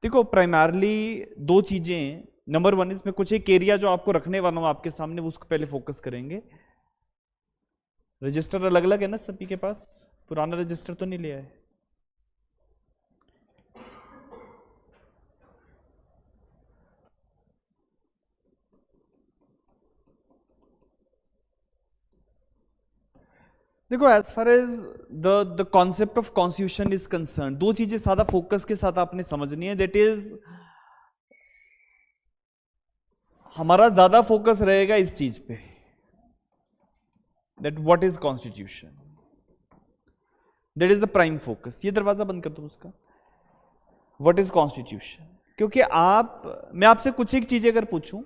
देखो प्राइमरली दो चीजें, नंबर वन इसमें कुछ एक एरिया जो आपको रखने वाला हूं आपके सामने, वो उसको पहले फोकस करेंगे। रजिस्टर अलग अलग है ना सभी के पास, पुराना रजिस्टर तो नहीं लिया है? देखो as far as the concept of constitution is concern, दो चीजें ज्यादा फोकस के साथ आपने समझनी है। दैट इज हमारा ज्यादा फोकस रहेगा इस चीज पे, that what is constitution, that is the prime focus. ये दरवाजा बंद कर दो उसका। व्हाट इज कॉन्स्टिट्यूशन, क्योंकि मैं आपसे कुछ एक चीजें अगर पूछूं,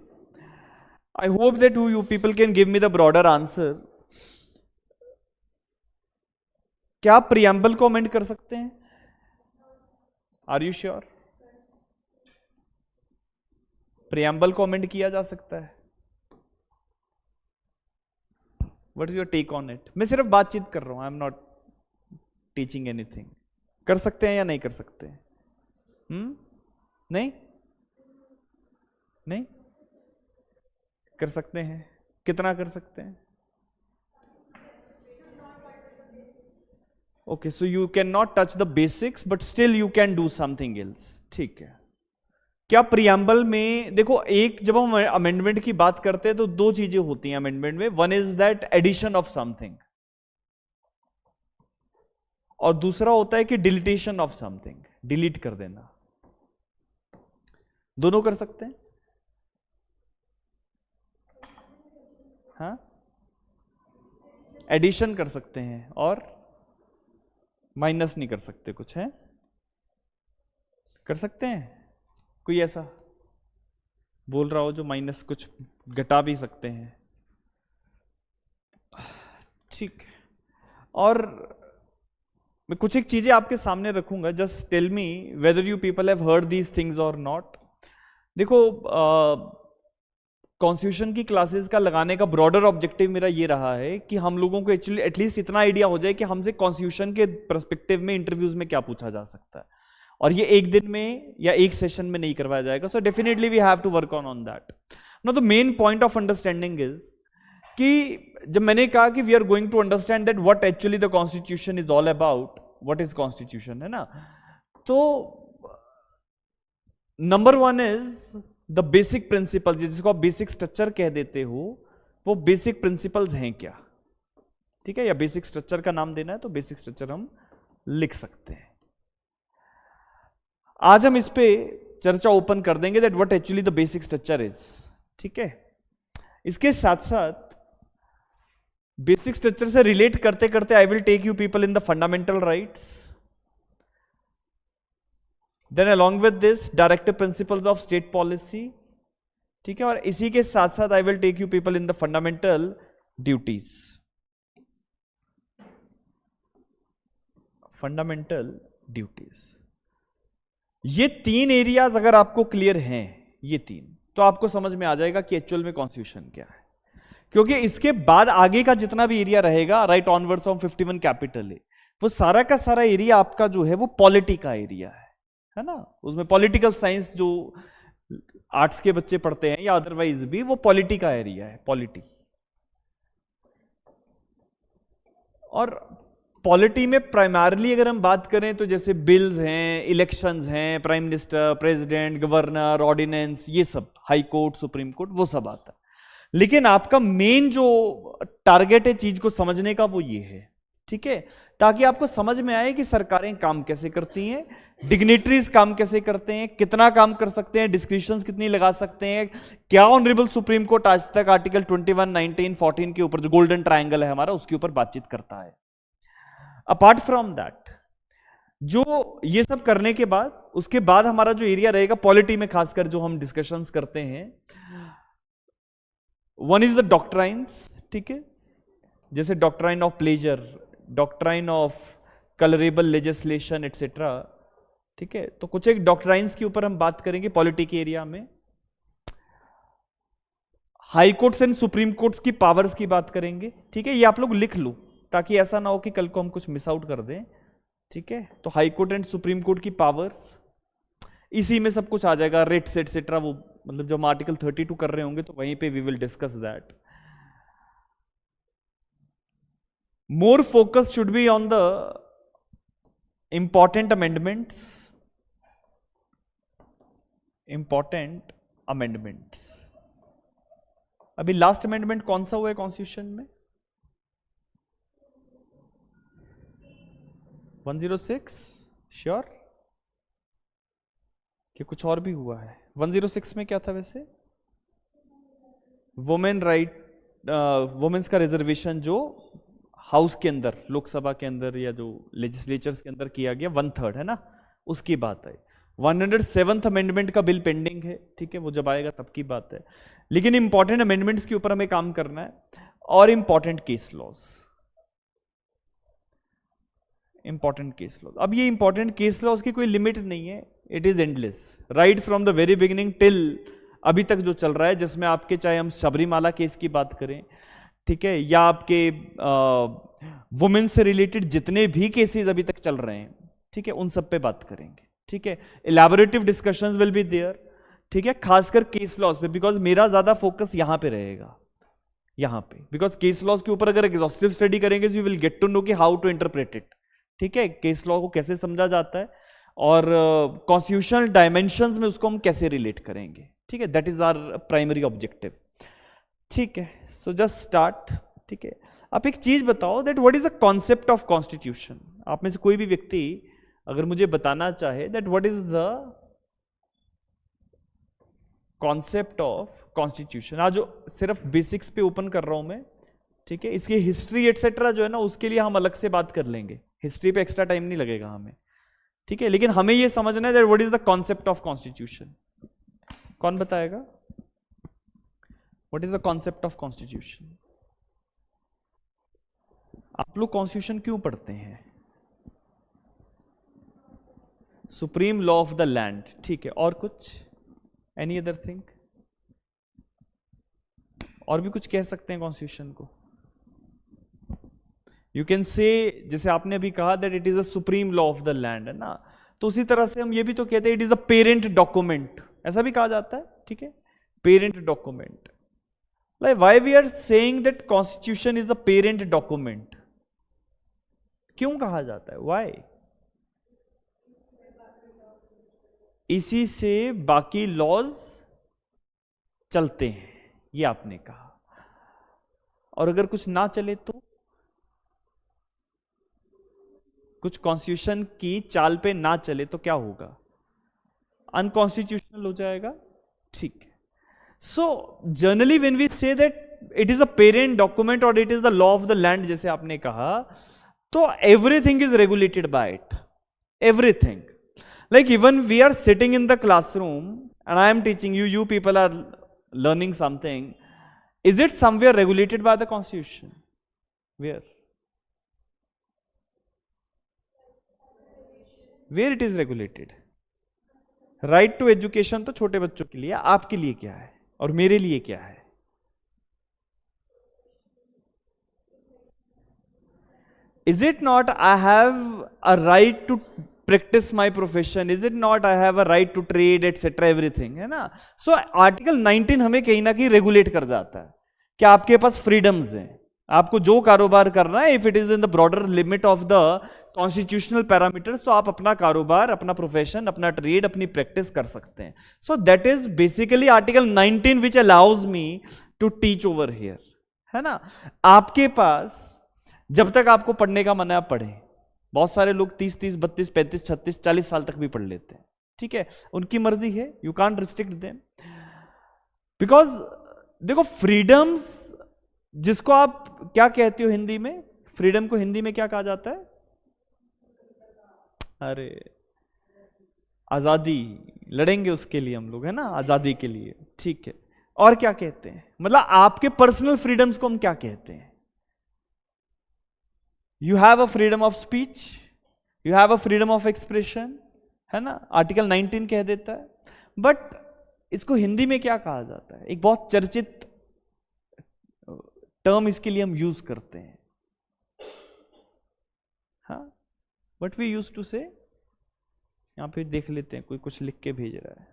I hope that you people can give me the broader answer. क्या आप प्रियम्बल को अमेंड कर सकते हैं? Are you sure? प्रियम्बल को अमेंड किया जा सकता है? What is your take on it? मैं सिर्फ बातचीत कर रहा हूं, I am not teaching anything. कर सकते हैं या नहीं कर सकते? नहीं नहीं कर सकते हैं। कितना कर सकते हैं? Okay, so you can not touch the basics but still you can do something else. ठीक है। क्या प्रियम्बल में देखो, एक जब हम अमेंडमेंट की बात करते हैं तो दो चीजें होती हैं अमेंडमेंट में। One is that addition of something, और दूसरा होता है कि डिलीटेशन ऑफ समथिंग, डिलीट कर देना। दोनों कर सकते हैं? हाँ, एडिशन कर सकते हैं और माइनस नहीं कर सकते। कुछ है कर सकते हैं? कोई ऐसा बोल रहा हो जो माइनस कुछ घटा भी सकते हैं? ठीक। और मैं कुछ एक चीजें आपके सामने रखूंगा, just tell me whether you people have heard these things और नॉट। देखो कॉन्स्टिट्यूशन की क्लासेस का लगाने का ब्रॉडर ऑब्जेक्टिव मेरा ये रहा है कि हम लोगों को एक्चुअली एटलीस्ट इतना आइडिया हो जाए कि हमसे कॉन्स्टिट्यूशन के पर्सपेक्टिव में इंटरव्यूज में क्या पूछा जा सकता है, और ये एक दिन में या एक सेशन में नहीं करवाया जाएगा। So definitely we have to work on that. Now the main point of understanding is कि जब मैंने कहा कि we are going to understand that what actually the constitution is all about, what is constitution, है ना? तो number one is the basic principle, जिसको आप बेसिक स्ट्रक्चर कह देते हो, वो बेसिक प्रिंसिपल्स हैं क्या? ठीक है, या बेसिक स्ट्रक्चर का नाम देना है तो बेसिक स्ट्रक्चर हम लिख सकते हैं। आज हम इस पे चर्चा ओपन कर देंगे that what actually the basic structure is. ठीक है, इसके साथ साथ बेसिक स्ट्रक्चर से रिलेट करते करते I will take you people in the fundamental rights, then along with this directive principles of state policy. ठीक है, और इसी के साथ साथ I will take you people in the fundamental duties. Fundamental duties, ये तीन एरियाज अगर आपको क्लियर हैं, ये तीन, तो आपको समझ में आ जाएगा कि एक्चुअल में कॉन्स्टिट्यूशन क्या है। क्योंकि इसके बाद आगे का जितना भी एरिया रहेगा, राइट ऑनवर्ड्स ऑफ 51 कैपिटल है, वो सारा का सारा एरिया आपका जो है वो पॉलिटी का एरिया है ना? उसमें पॉलिटिकल साइंस जो आर्ट्स के बच्चे पढ़ते हैं या अदरवाइज भी, वो पॉलिटी का एरिया है, पॉलिटी। और पॉलिटी में प्राइमरली अगर हम बात करें तो जैसे बिल्स हैं, इलेक्शंस हैं, prime minister, president, governor, ordinance, ये सब, हाई कोर्ट, सुप्रीम कोर्ट, वो सब आता है। लेकिन आपका मेन जो टारगेट है चीज को समझने का, वो ये है। ठीक है, ताकि आपको समझ में आए कि सरकारें काम कैसे करती हैं, डिग्नेटरीज काम कैसे करते हैं, कितना काम कर सकते हैं, डिस्क्रिप्शंस कितनी लगा सकते हैं, क्या ऑनरेबल सुप्रीम कोर्ट आज तक आर्टिकल 21, 19, 14 के ऊपर जो गोल्डन ट्रायंगल है हमारा, उसके ऊपर बातचीत करता है। अपार्ट फ्रॉम दैट, जो ये सब करने के बाद, उसके बाद हमारा जो एरिया रहेगा पॉलिटी में, खासकर जो हम डिस्कशंस करते हैं, वन इज द डॉक्ट्राइन्स। ठीक है, जैसे doctrine of pleasure, doctrine of colourable legislation etcetera. ठीक है, तो कुछ एक डॉक्ट्राइन्स के ऊपर हम बात करेंगे पॉलिटी के एरिया में। High courts and supreme courts की पावर्स की बात करेंगे। ठीक है, ये आप लोग लिख लो ताकि ऐसा ना हो कि कल को हम कुछ मिस आउट कर दें। ठीक है, तो high court and supreme court की पावर्स, इसी में सब कुछ आ जाएगा, रेट्स एटसेट्रा, वो मतलब जब हम आर्टिकल 32 कर रहे होंगे तो वहीं पे we will discuss that. More focus should be on the important amendments. Important amendments. अभी लास्ट अमेंडमेंट कौन सा हुआ है कॉन्स्टिट्यूशन में? 106. श्योर कि कुछ और भी हुआ है? 106 में क्या था वैसे? वुमेन राइट, वुमेन्स का रिजर्वेशन जो हाउस के अंदर, लोकसभा के अंदर या जो लेजिस्लेचर्स के अंदर किया गया, 1/3 है ना, उसकी बात है. 107th अमेंडमेंट का बिल पेंडिंग है, ठीक है, वो जब आएगा तब की बात है. लेकिन इंपॉर्टेंट अमेंडमेंट्स के ऊपर हमें काम करना है. और important case laws. Important case laws, अब ये इंपॉर्टेंट केस लॉज की कोई लिमिट नहीं है, it is endless. Right from the very beginning till अभी तक जो चल रहा है, जिसमें आपके चाहे हम शबरीमाला केस की बात करें, ठीक है, या आपके वुमेन से रिलेटेड जितने भी केसेस अभी तक चल रहे हैं, ठीक है, उन सब पे बात करेंगे. ठीक है, इलैबोरेटिव डिस्कशंस विल बी देयर. ठीक है, खासकर केस लॉज पे, बिकॉज मेरा ज्यादा फोकस यहां पे रहेगा, यहां पे, बिकॉज केस लॉज के ऊपर अगर एग्जॉस्टिव स्टडी करेंगे तो you will get to know कि हाउ टू इंटरप्रेट इट. ठीक है, केस लॉ को कैसे समझा जाता है और कॉन्स्टिट्यूशनल डायमेंशंस में उसको हम कैसे रिलेट करेंगे. ठीक है, that is our primary objective. ठीक है, सो जस्ट स्टार्ट. ठीक है, आप एक चीज बताओ, that what is the concept of constitution. आप में से कोई भी व्यक्ति अगर मुझे बताना चाहे that what is the concept of constitution. आज जो सिर्फ बेसिक्स पे ओपन कर रहा हूं मैं, ठीक है, इसकी हिस्ट्री एटसेट्रा जो है ना, उसके लिए हम अलग से बात कर लेंगे. हिस्ट्री पे एक्स्ट्रा टाइम नहीं लगेगा हमें. ठीक है, लेकिन हमें ये समझना है that what is the concept of constitution. कौन बताएगा what is the concept of constitution? आप लोग कॉन्स्टिट्यूशन क्यों पढ़ते हैं? Supreme law of the land. ठीक है, और कुछ? Any other thing? और भी कुछ कह सकते हैं कॉन्स्टिट्यूशन को? यू कैन से, जैसे आपने अभी कहा that it is a supreme law of the land, है ना, तो उसी तरह से हम ये भी तो कहते हैं it is a parent document, ऐसा भी कहा जाता है. ठीक है, parent document. Like why we are saying that constitution is a parent document? क्यों कहा जाता है? व्हाई? इसी से बाकी लॉज चलते हैं, ये आपने कहा. और अगर कुछ ना चले तो, कुछ कॉन्स्टिट्यूशन की चाल पे ना चले तो क्या होगा? अनकॉन्स्टिट्यूशनल हो जाएगा. ठीक है, so generally when we say that it is a parent document और it is the law of the land, जैसे आपने कहा, तो everything is regulated by it. Everything. Like even we are sitting in the classroom and I am teaching you, you people are learning something. Is it somewhere regulated by the constitution? Where? Where it is regulated? Right to education तो छोटे बच्चों के लिए, आपके लिए क्या है और मेरे लिए क्या है? Is it not I have a right to practice my profession? Is it not I have a right to trade etc everything, है ना? So आर्टिकल 19 हमें कहीं ना कहीं रेगुलेट कर जाता है कि आपके पास फ्रीडम्स हैं, आपको जो कारोबार करना है, if it is in the broader limit of the constitutional parameters, तो आप अपना कारोबार, अपना प्रोफेशन, अपना ट्रेड, अपनी प्रैक्टिस कर सकते हैं. So that is basically article 19 which allows me to teach over here, है ना. आपके पास जब तक आपको पढ़ने का मन है आप पढ़ें. बहुत सारे लोग 30, 32, 35, 36, 40 साल तक भी पढ़ लेते हैं. ठीक है, उनकी मर्जी है, you can't restrict them. Because देखो, फ्रीडम्स जिसको आप क्या कहते हो हिंदी में, फ्रीडम को हिंदी में क्या कहा जाता है? अरे आजादी. लड़ेंगे उसके लिए हम लोग, है ना, आजादी के लिए. ठीक है, और क्या कहते हैं? मतलब आपके पर्सनल फ्रीडम्स को हम क्या कहते हैं? You have a freedom of speech, you have a freedom of expression, है ना, आर्टिकल 19 कह देता है. बट इसको हिंदी में क्या कहा जाता है? एक बहुत चर्चित टर्म इसके लिए हम यूज करते हैं. हाँ, व्हाट वी यूज टू से? यहाँ पे देख लेते हैं, कोई कुछ लिख के भेज रहा है।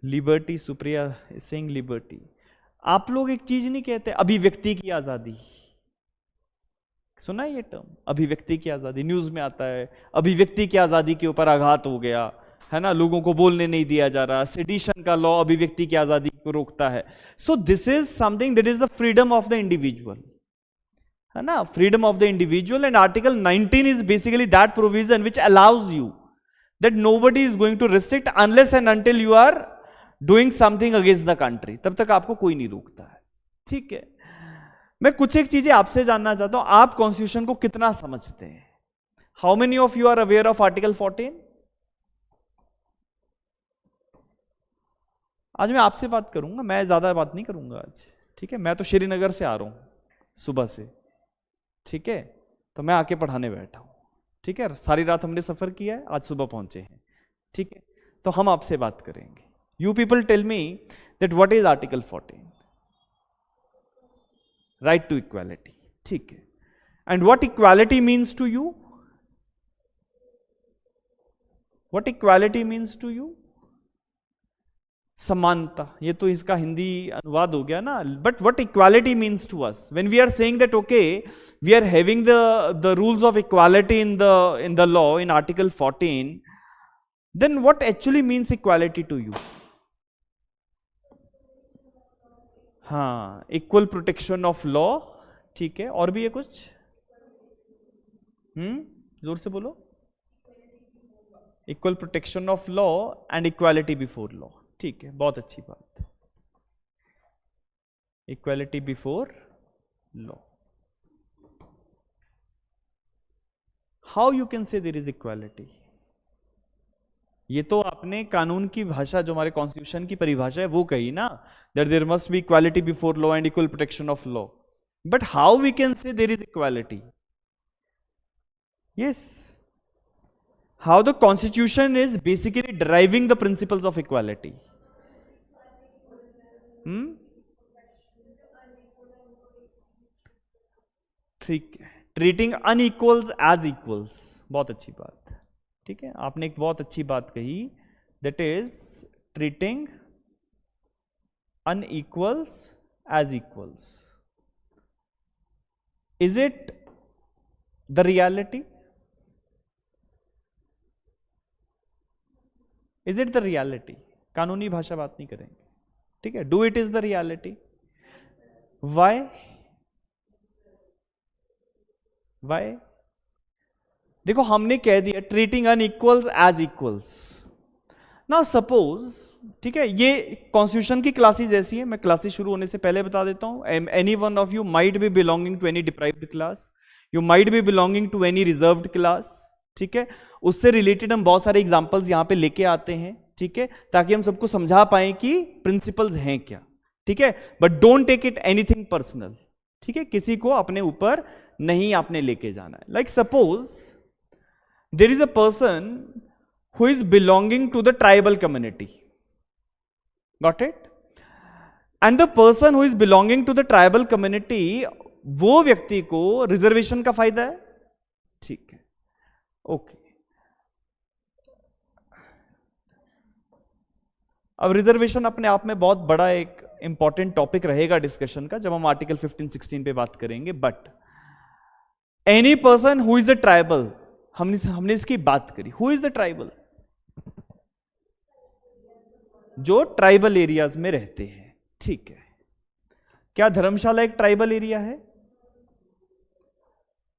Liberty, Supriya Singh liberty. आप लोग एक चीज नहीं कहते, अभिव्यक्ति की आजादी? सुना है ये टर्म, अभिव्यक्ति की आजादी? न्यूज में आता है अभिव्यक्ति की आजादी के ऊपर आघात हो गया है ना, लोगों को बोलने नहीं दिया जा रहा, सेडिशन का लॉ अभिव्यक्ति की आजादी को रोकता है। So this is something that is the freedom of the individual, है ना, freedom of the individual. And article 19 is basically that provision which allows you that nobody is going to restrict unless and until you are doing something against the country, तब तक आपको कोई नहीं रोकता है। ठीक है, मैं कुछ एक चीजें आपसे जानना चाहता हूं, आप कॉन्स्टिट्यूशन को कितना समझते हैं? How many of you are aware of article 14? आज मैं आपसे बात करूंगा, मैं ज्यादा बात नहीं करूंगा आज। ठीक है, मैं तो श्रीनगर से आ रहा हूं सुबह से, ठीक है, तो मैं आके पढ़ाने बैठा हूं। ठीक है, सारी रात हमने सफर किया है, आज सुबह पहुंचे हैं। ठीक है, तो हम आपसे बात करेंगे। You people tell me that what is article 14? Right to equality. ठीक है, and what equality means to you? What equality means to you? समानता, ये तो इसका हिंदी अनुवाद हो गया ना। But what equality means to us when we are saying that okay we are having the rules of equality in the law in article 14, then what actually means equality to you? हाँ, equal protection of law. ठीक है, और भी है कुछ? जोर से बोलो। Equal protection of law and equality before law. ठीक है, बहुत अच्छी बात। Equality before law, how you can say there is equality? ये तो आपने कानून की भाषा, जो हमारे कॉन्स्टिट्यूशन की परिभाषा है वो कही ना, that there must be equality before law and equal protection of law. But how we can say there is equality? Yes, how the constitution is basically deriving the principles of equality. ठीक है, treating unequals as equals, बहुत अच्छी बात। ठीक है, आपने एक बहुत अच्छी बात कही, that is treating unequals as equals. Is it the reality? Is it the reality? कानूनी भाषा बात नहीं करेंगे। ठीक है, do it is the reality? Why? Why? देखो, हमने कह दिया treating unequals as equals. Now suppose, ठीक है, ये कॉन्स्टिट्यूशन की क्लासेस ऐसी है, मैं क्लासेस शुरू होने से पहले बता देता हूं, any one of you might be belonging to any deprived class, you might be belonging to any reserved class. ठीक है, उससे रिलेटेड हम बहुत सारे एग्जांपल्स यहां पे लेके आते हैं। ठीक है, ताकि हम सबको समझा पाए कि प्रिंसिपल्स हैं क्या। ठीक है, but don't take it anything personal. ठीक है, किसी को अपने ऊपर नहीं आपने लेके जाना है। Like suppose there is a person who is belonging to the tribal community, got it? And the person who is belonging to the tribal community, वो व्यक्ति को रिजर्वेशन का फायदा है। ठीक है, ओके। अब रिजर्वेशन अपने आप में बहुत बड़ा एक इंपॉर्टेंट टॉपिक रहेगा डिस्कशन का, जब हम आर्टिकल 15-16 पे बात करेंगे। But any person who is the tribal, हमने इसकी बात करी। Who is the tribal? जो ट्राइबल एरियाज में रहते हैं। ठीक है, क्या धर्मशाला एक ट्राइबल एरिया है?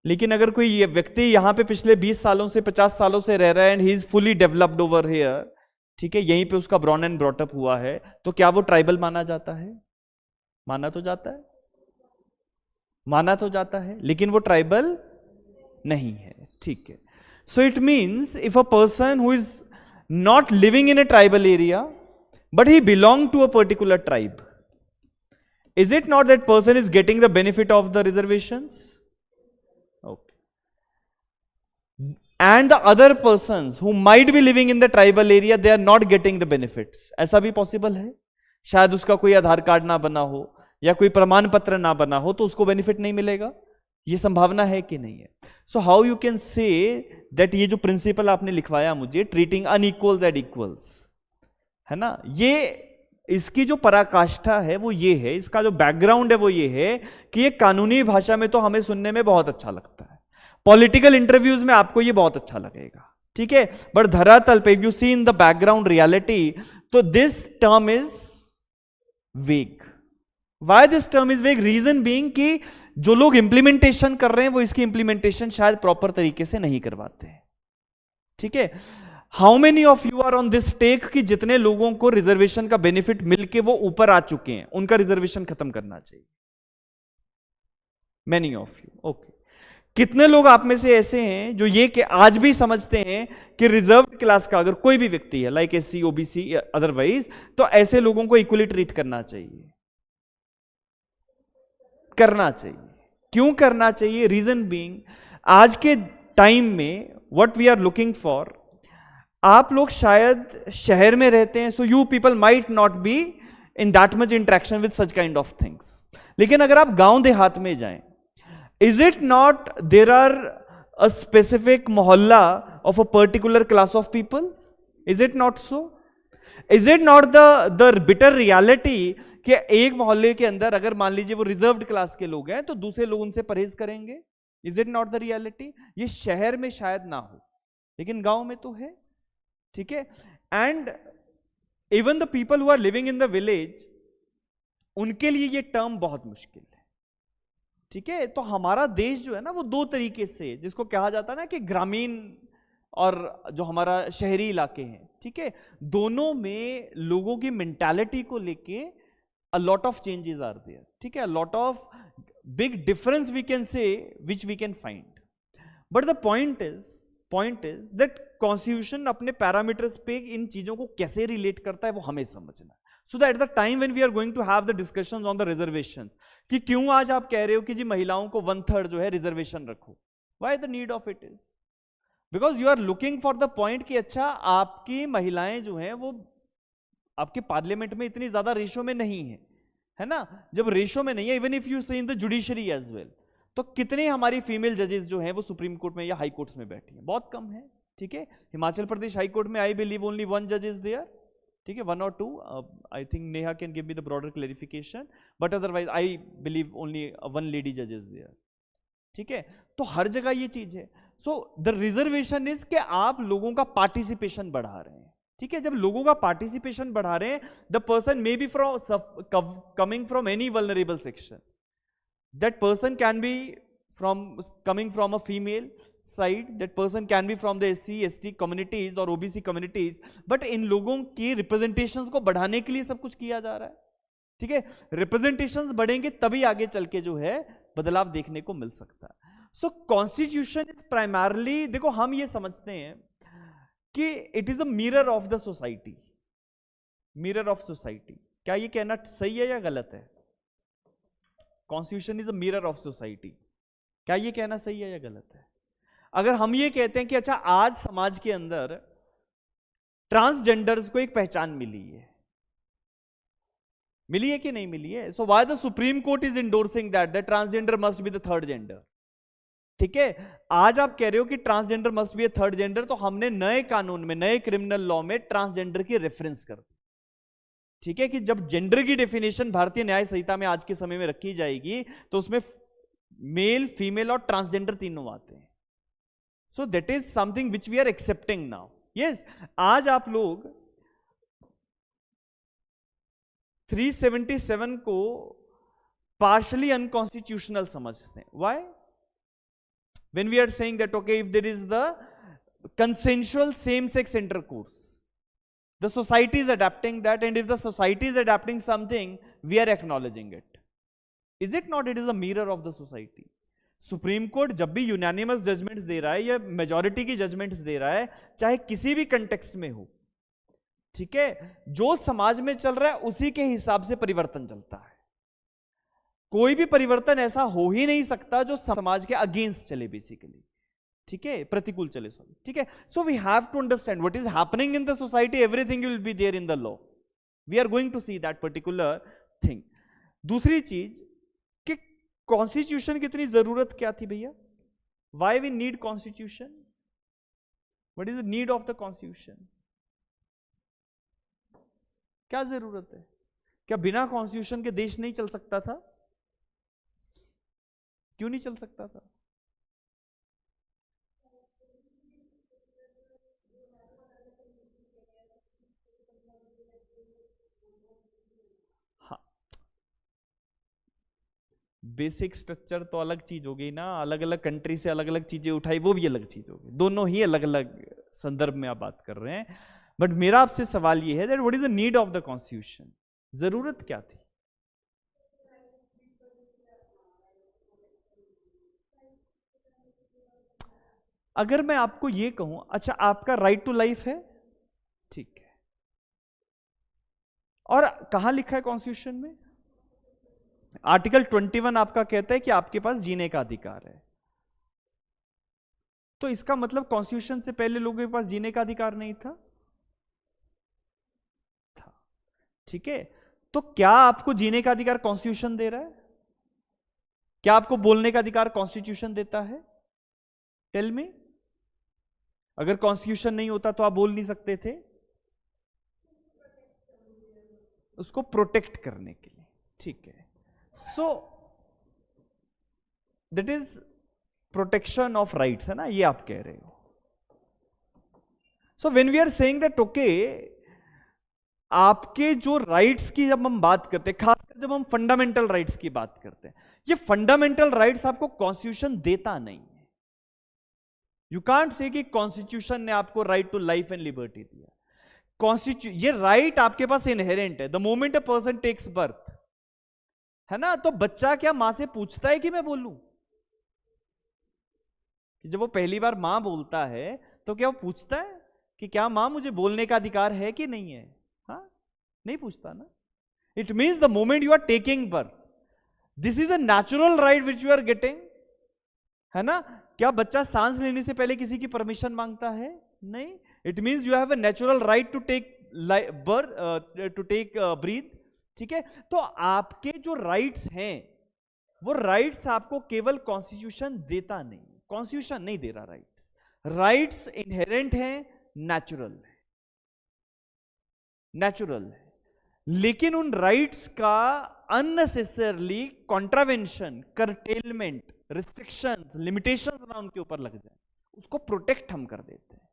लेकिन अगर कोई व्यक्ति यहां पे पिछले 20 सालों से 50 सालों से रह रहा है and he is fully developed over here, ठीक है, यहीं पे उसका ब्रॉन एंड ब्रॉटअप हुआ है, तो क्या वो ट्राइबल माना जाता है? माना तो जाता है, माना तो जाता है, लेकिन वो ट्राइबल नहीं है। ठीक है, so it means if a person who is not living in a tribal area but he belong to a particular tribe, is it not that person is getting the benefit of the reservations? And the other persons who might be living in the tribal area, they are not getting the benefits. ऐसा भी possible है, शायद उसका कोई आधार card ना बना हो या कोई प्रमाण पत्र ना बना हो, तो उसको बेनिफिट नहीं मिलेगा। ये संभावना है कि नहीं है? So how you can say that ये जो प्रिंसिपल आपने लिखवाया मुझे, ट्रीटिंग अनइक्वल्स एट इक्वल्स, है ना, ये इसकी जो पराकाष्ठा है वो ये है, इसका जो बैकग्राउंड है वो ये है कि ये कानूनी भाषा में तो हमें सुनने में बहुत अच्छा लगता है, पॉलिटिकल इंटरव्यूज में आपको ये बहुत अच्छा लगेगा, ठीक है, बट धरातल पे you see in the background reality, तो this term is vague. Why this term is vague? Reason being कि जो लोग इंप्लीमेंटेशन कर रहे हैं वो इसकी इंप्लीमेंटेशन शायद प्रॉपर तरीके से नहीं करवाते हैं, ठीक है। How many of you are on this take कि जितने लोगों को रिजर्वेशन का बेनिफिट मिलके वो ऊपर आ चुके हैं, उनका रिजर्वेशन खत्म करना चाहिए? Many of you, okay. कितने लोग आप में से ऐसे हैं जो ये कि आज भी समझते हैं कि रिजर्व क्लास का अगर कोई भी व्यक्ति है, लाइक एससी, ओबीसी, अदरवाइज, तो ऐसे लोगों को इक्वली ट्रीट करना चाहिए? करना चाहिए। क्यों करना चाहिए? रीजन बीइंग, आज के टाइम में what we are looking for, आप लोग शायद शहर में रहते हैं, so you people might not be in that much interaction with such kind of things, लेकिन अगर आप गांव देहात में जाएं, is it not there are a specific मोहल्ला of a particular class of people? Is it not so? Is it not the bitter reality कि एक मोहल्ले के अंदर अगर मान लीजिए वो रिजर्व्ड क्लास के लोग हैं तो दूसरे लोग उनसे परहेज करेंगे? Is it not the reality? ये शहर में शायद ना हो लेकिन गांव में तो है, ठीक है। And even the people who are living in the village, उनके लिए ये टर्म बहुत मुश्किल है, ठीक है। तो हमारा देश जो है ना वो दो तरीके से, जिसको कहा जाता है ना कि ग्रामीण और जो हमारा शहरी इलाके हैं, ठीक है, दोनों में लोगों की मेंटालिटी को लेके a lot of changes are there, ठीक है, a lot of big difference we can say which we can find, but the point is that constitution अपने parameters पे इन चीजों को कैसे relate करता है वो हमें समझना, so that at the time when we are going to have the discussions on the reservations, कि क्यों आज आप कह रहे हो कि जी महिलाओं को 1/3 जो है रिजर्वेशन रखो, why the need of it is because you are looking for the point कि अच्छा आपकी महिलाएं जो हैं वो आपके पार्लियामेंट में इतनी ज्यादा रेशो में नहीं है ना, जब रेशो में नहीं है, even if you see in the judiciary as well, तो कितने हमारी फीमेल जजेस जो हैं वो सुप्रीम कोर्ट में या हाई कोर्ट्स में बैठी हैं? बहुत कम है, ठीक है। हिमाचल प्रदेश हाई कोर्ट में आई बिलीव ओनली 1 जज इज देयर, ठीक है, 1 or 2, I think Neha can give me the broader clarification, but otherwise I believe only 1 lady जज इज देयर, ठीक है। तो हर जगह ये चीज है। सो द रिजर्वेशन इज कि आप लोगों का पार्टिसिपेशन बढ़ा रहे हैं, ठीक है। जब लोगों का पार्टिसिपेशन बढ़ा रहे हैं, the person may be from coming from any vulnerable section, that person can be from coming from a female side, that person can be from the SC ST communities और ओबीसी कम्युनिटीज, बट इन लोगों की representations को बढ़ाने के लिए सब कुछ किया जा रहा है, ठीक है। रिप्रेजेंटेशंस बढ़ेंगे तभी आगे चल के जो है बदलाव देखने को मिल सकता है। सो कॉन्स्टिट्यूशन इज प्राइमरली, देखो हम ये समझते हैं कि it is a mirror of the society, mirror of society. क्या ये कहना सही है या गलत है? Constitution is a mirror of society, क्या ये कहना सही है या गलत है? अगर हम ये कहते हैं कि अच्छा आज समाज के अंदर ट्रांसजेंडर्स को एक पहचान मिली है कि नहीं मिली है? So why the supreme court is endorsing that the transgender must be the third gender, ठीक है। आज आप कह रहे हो कि transgender must be A third gender, तो हमने नए कानून में, नए क्रिमिनल लॉ में ट्रांसजेंडर की रेफरेंस कर दी, ठीक है, कि जब जेंडर की डेफिनेशन भारतीय न्याय संहिता में आज के समय में रखी जाएगी तो उसमें मेल, फीमेल और ट्रांसजेंडर तीनों आते हैं। So that is something which we are accepting now. Yes, आज आप लोग 377 को पार्शली अनकॉन्स्टिट्यूशनल समझते हैं। Why? When we are saying that okay, if there is the consensual same-sex intercourse, the society is adapting that, and if the society is adapting something, we are acknowledging it. Is it not? It is a mirror of the society. Supreme court जब भी unanimous judgements दे रहा है या majority की judgements दे रहा है, चाहे किसी भी कंटेक्स्ट में हो, ठीक है, जो समाज में चल रहा है उसी के हिसाब से परिवर्तन चलता है। कोई भी परिवर्तन ऐसा हो ही नहीं सकता जो समाज के अगेंस्ट चले, बेसिकली, ठीक है, प्रतिकूल चले, सॉरी, ठीक है। So we have to understand what is happening in the society, everything will be there in the law, we are going to see that particular thing. दूसरी चीज कि कॉन्स्टिट्यूशन की इतनी जरूरत क्या थी भैया? Why we need constitution? What is the need of the constitution? क्या जरूरत है? क्या बिना कॉन्स्टिट्यूशन के देश नहीं चल सकता था? क्यों नहीं चल सकता था? हाँ, बेसिक स्ट्रक्चर तो अलग चीज हो गई ना, अलग अलग कंट्री से अलग अलग चीजें उठाई, वो भी अलग चीज होगी, दोनों ही अलग अलग संदर्भ में आप बात कर रहे हैं। बट मेरा आपसे सवाल ये है that what is the need of the constitution? जरूरत क्या थी? अगर मैं आपको ये कहूं, अच्छा आपका राइट टू लाइफ है, ठीक है, और कहां लिखा है कॉन्स्टिट्यूशन में? आर्टिकल 21 आपका कहता है कि आपके पास जीने का अधिकार है। तो इसका मतलब कॉन्स्टिट्यूशन से पहले लोगों के पास जीने का अधिकार नहीं था? था। ठीक है, तो क्या आपको जीने का अधिकार कॉन्स्टिट्यूशन दे रहा है? क्या आपको बोलने का अधिकार कॉन्स्टिट्यूशन देता है? Tell me. अगर कॉन्स्टिट्यूशन नहीं होता तो आप बोल नहीं सकते थे? उसको प्रोटेक्ट करने के लिए, ठीक है। So that is protection of rights, है ना, ये आप कह रहे हो। So when we are saying that okay, आपके जो राइट्स की जब हम बात करते हैं, खासकर जब हम फंडामेंटल राइट्स की बात करते हैं, ये फंडामेंटल राइट्स आपको कॉन्स्टिट्यूशन देता नहीं है। यू कांट से कि कॉन्स्टिट्यूशन ने आपको right to life and liberty दिया। कॉन्स्टिट्यूशन, ये राइट आपके पास इनहेरेंट है the moment a person takes birth, है ना। तो बच्चा क्या मां से पूछता है कि मैं बोलूं? कि जब वो पहली बार मां बोलता है तो क्या वो पूछता है कि क्या मां मुझे बोलने का अधिकार है कि नहीं है? हाँ, नहीं पूछता ना। It means the moment you are taking birth, this is a natural right which you are getting, है ना। क्या बच्चा सांस लेने से पहले किसी की परमिशन मांगता है? नहीं। It means you have a natural right to take to take breath, ठीक है। तो आपके जो राइट्स हैं, वो राइट्स आपको केवल कॉन्स्टिट्यूशन देता नहीं, कॉन्स्टिट्यूशन नहीं दे रहा राइट्स। राइट्स इनहेरेंट है, नेचुरल है, नेचुरल है। लेकिन उन राइट्स का अननेसेसरली कॉन्ट्रावेंशन, करटेलमेंट, रिस्ट्रिक्शंस, लिमिटेशंस ना उनके ऊपर लग जाए, उसको प्रोटेक्ट हम कर देते हैं।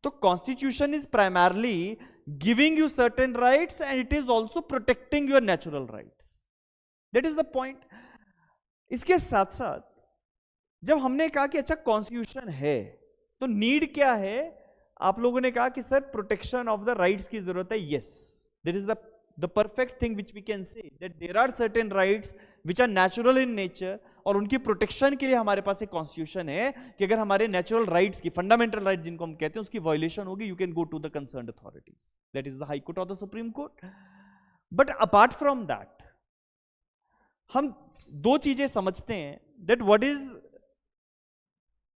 तो constitution is primarily giving you certain rights and it is also protecting your natural rights, that is the point. इसके साथ साथ जब हमने कहा कि अच्छा कॉन्स्टिट्यूशन है तो नीड क्या है, आप लोगों ने कहा कि sir protection of the rights की जरूरत है। Yes, that is the perfect thing which we can say that there are certain rights which are natural in nature, और उनकी प्रोटेक्शन के लिए हमारे पास एक कॉन्स्टिट्यूशन है कि अगर हमारे नेचुरल राइट्स की, फंडामेंटल राइट्स जिनको हम कहते हैं, उसकी वायलेशन होगी, you can go to the concerned authorities, that is the high court और the supreme court. But apart from that हम दो चीजें समझते हैं, that what is,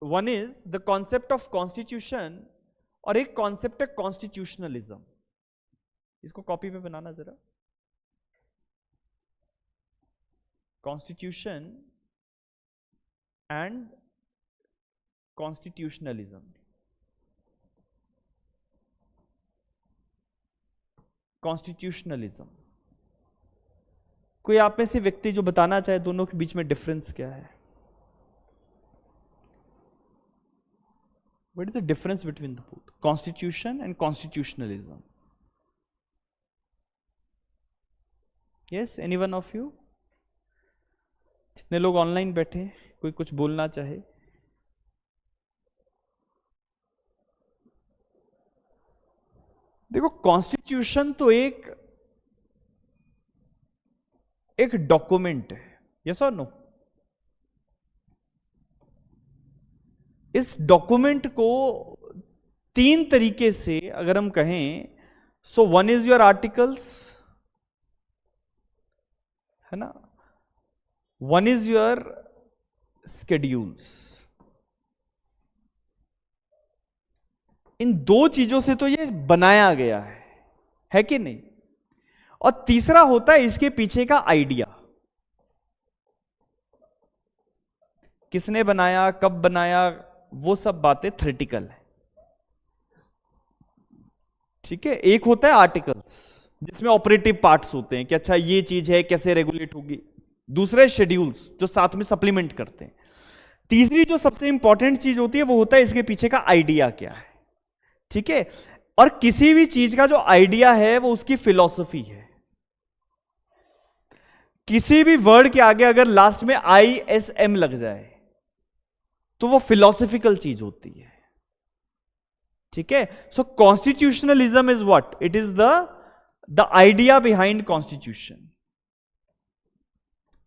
one is the concept of constitution और एक कॉन्सेप्ट है कॉन्स्टिट्यूशनलिज्म। इसको कॉपी पे बनाना जरा, कॉन्स्टिट्यूशन एंड कॉन्स्टिट्यूशनलिज्म। कॉन्स्टिट्यूशनलिज्म, कोई आप में से व्यक्ति जो बताना चाहे दोनों के बीच में डिफरेंस क्या है? What is the difference between the both? Constitution and constitutionalism. Yes, any one of you? जितने लोग ऑनलाइन बैठे, कोई कुछ बोलना चाहे? देखो, कॉन्स्टिट्यूशन तो एक डॉक्यूमेंट है, यस और नो? इस डॉक्यूमेंट को तीन तरीके से अगर हम कहें, so one is your articles, है ना, वन इज योर स्केड्यूल्स। इन दो चीजों से तो ये बनाया गया है कि नहीं? और तीसरा होता है इसके पीछे का आइडिया। किसने बनाया, कब बनाया, वो सब बातें थ्योरेटिकल है। ठीक है, एक होता है आर्टिकल्स जिसमें ऑपरेटिव पार्ट्स होते हैं कि अच्छा ये चीज है कैसे रेगुलेट होगी। दूसरे शेड्यूल्स जो साथ में सप्लीमेंट करते हैं। तीसरी जो सबसे इंपॉर्टेंट चीज होती है वो होता है इसके पीछे का आइडिया क्या है। ठीक है, और किसी भी चीज का जो आइडिया है वो उसकी फिलॉसफी है। किसी भी वर्ड के आगे अगर लास्ट में ISM लग जाए तो वो फिलॉसफिकल चीज होती है। ठीक है, so constitutionalism is what, it is the idea behind constitution.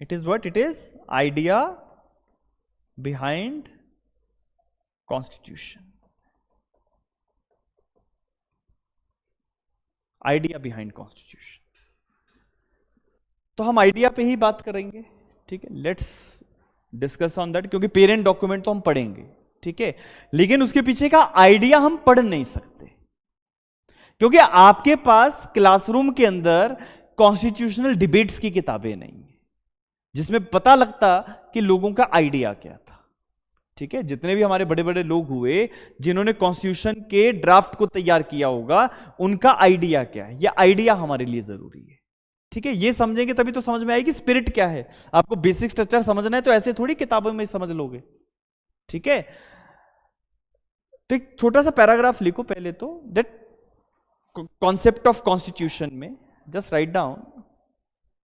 It is what, it is idea behind constitution. Idea behind constitution. तो हम आइडिया पे ही बात करेंगे। ठीक है, लेट्स डिस्कस ऑन दैट, क्योंकि पेरेंट डॉक्यूमेंट तो हम पढ़ेंगे। ठीक है, लेकिन उसके पीछे का आइडिया हम पढ़ नहीं सकते, क्योंकि आपके पास क्लासरूम के अंदर कॉन्स्टिट्यूशनल डिबेट्स की किताबें नहीं है जिसमें पता लगता कि लोगों का आइडिया क्या था। ठीक है, जितने भी हमारे बड़े बड़े लोग हुए जिन्होंने कॉन्स्टिट्यूशन के ड्राफ्ट को तैयार किया होगा, उनका आइडिया क्या है, यह आइडिया हमारे लिए जरूरी है। ठीक है, ये समझेंगे तभी तो समझ में आएगी स्पिरिट क्या है। आपको बेसिक स्ट्रक्चर समझना है तो ऐसे थोड़ी किताबों में समझ लोगे। ठीक है, तो एक छोटा सा पैराग्राफ लिखो पहले तो, दैट कॉन्सेप्ट ऑफ कॉन्स्टिट्यूशन में just write down,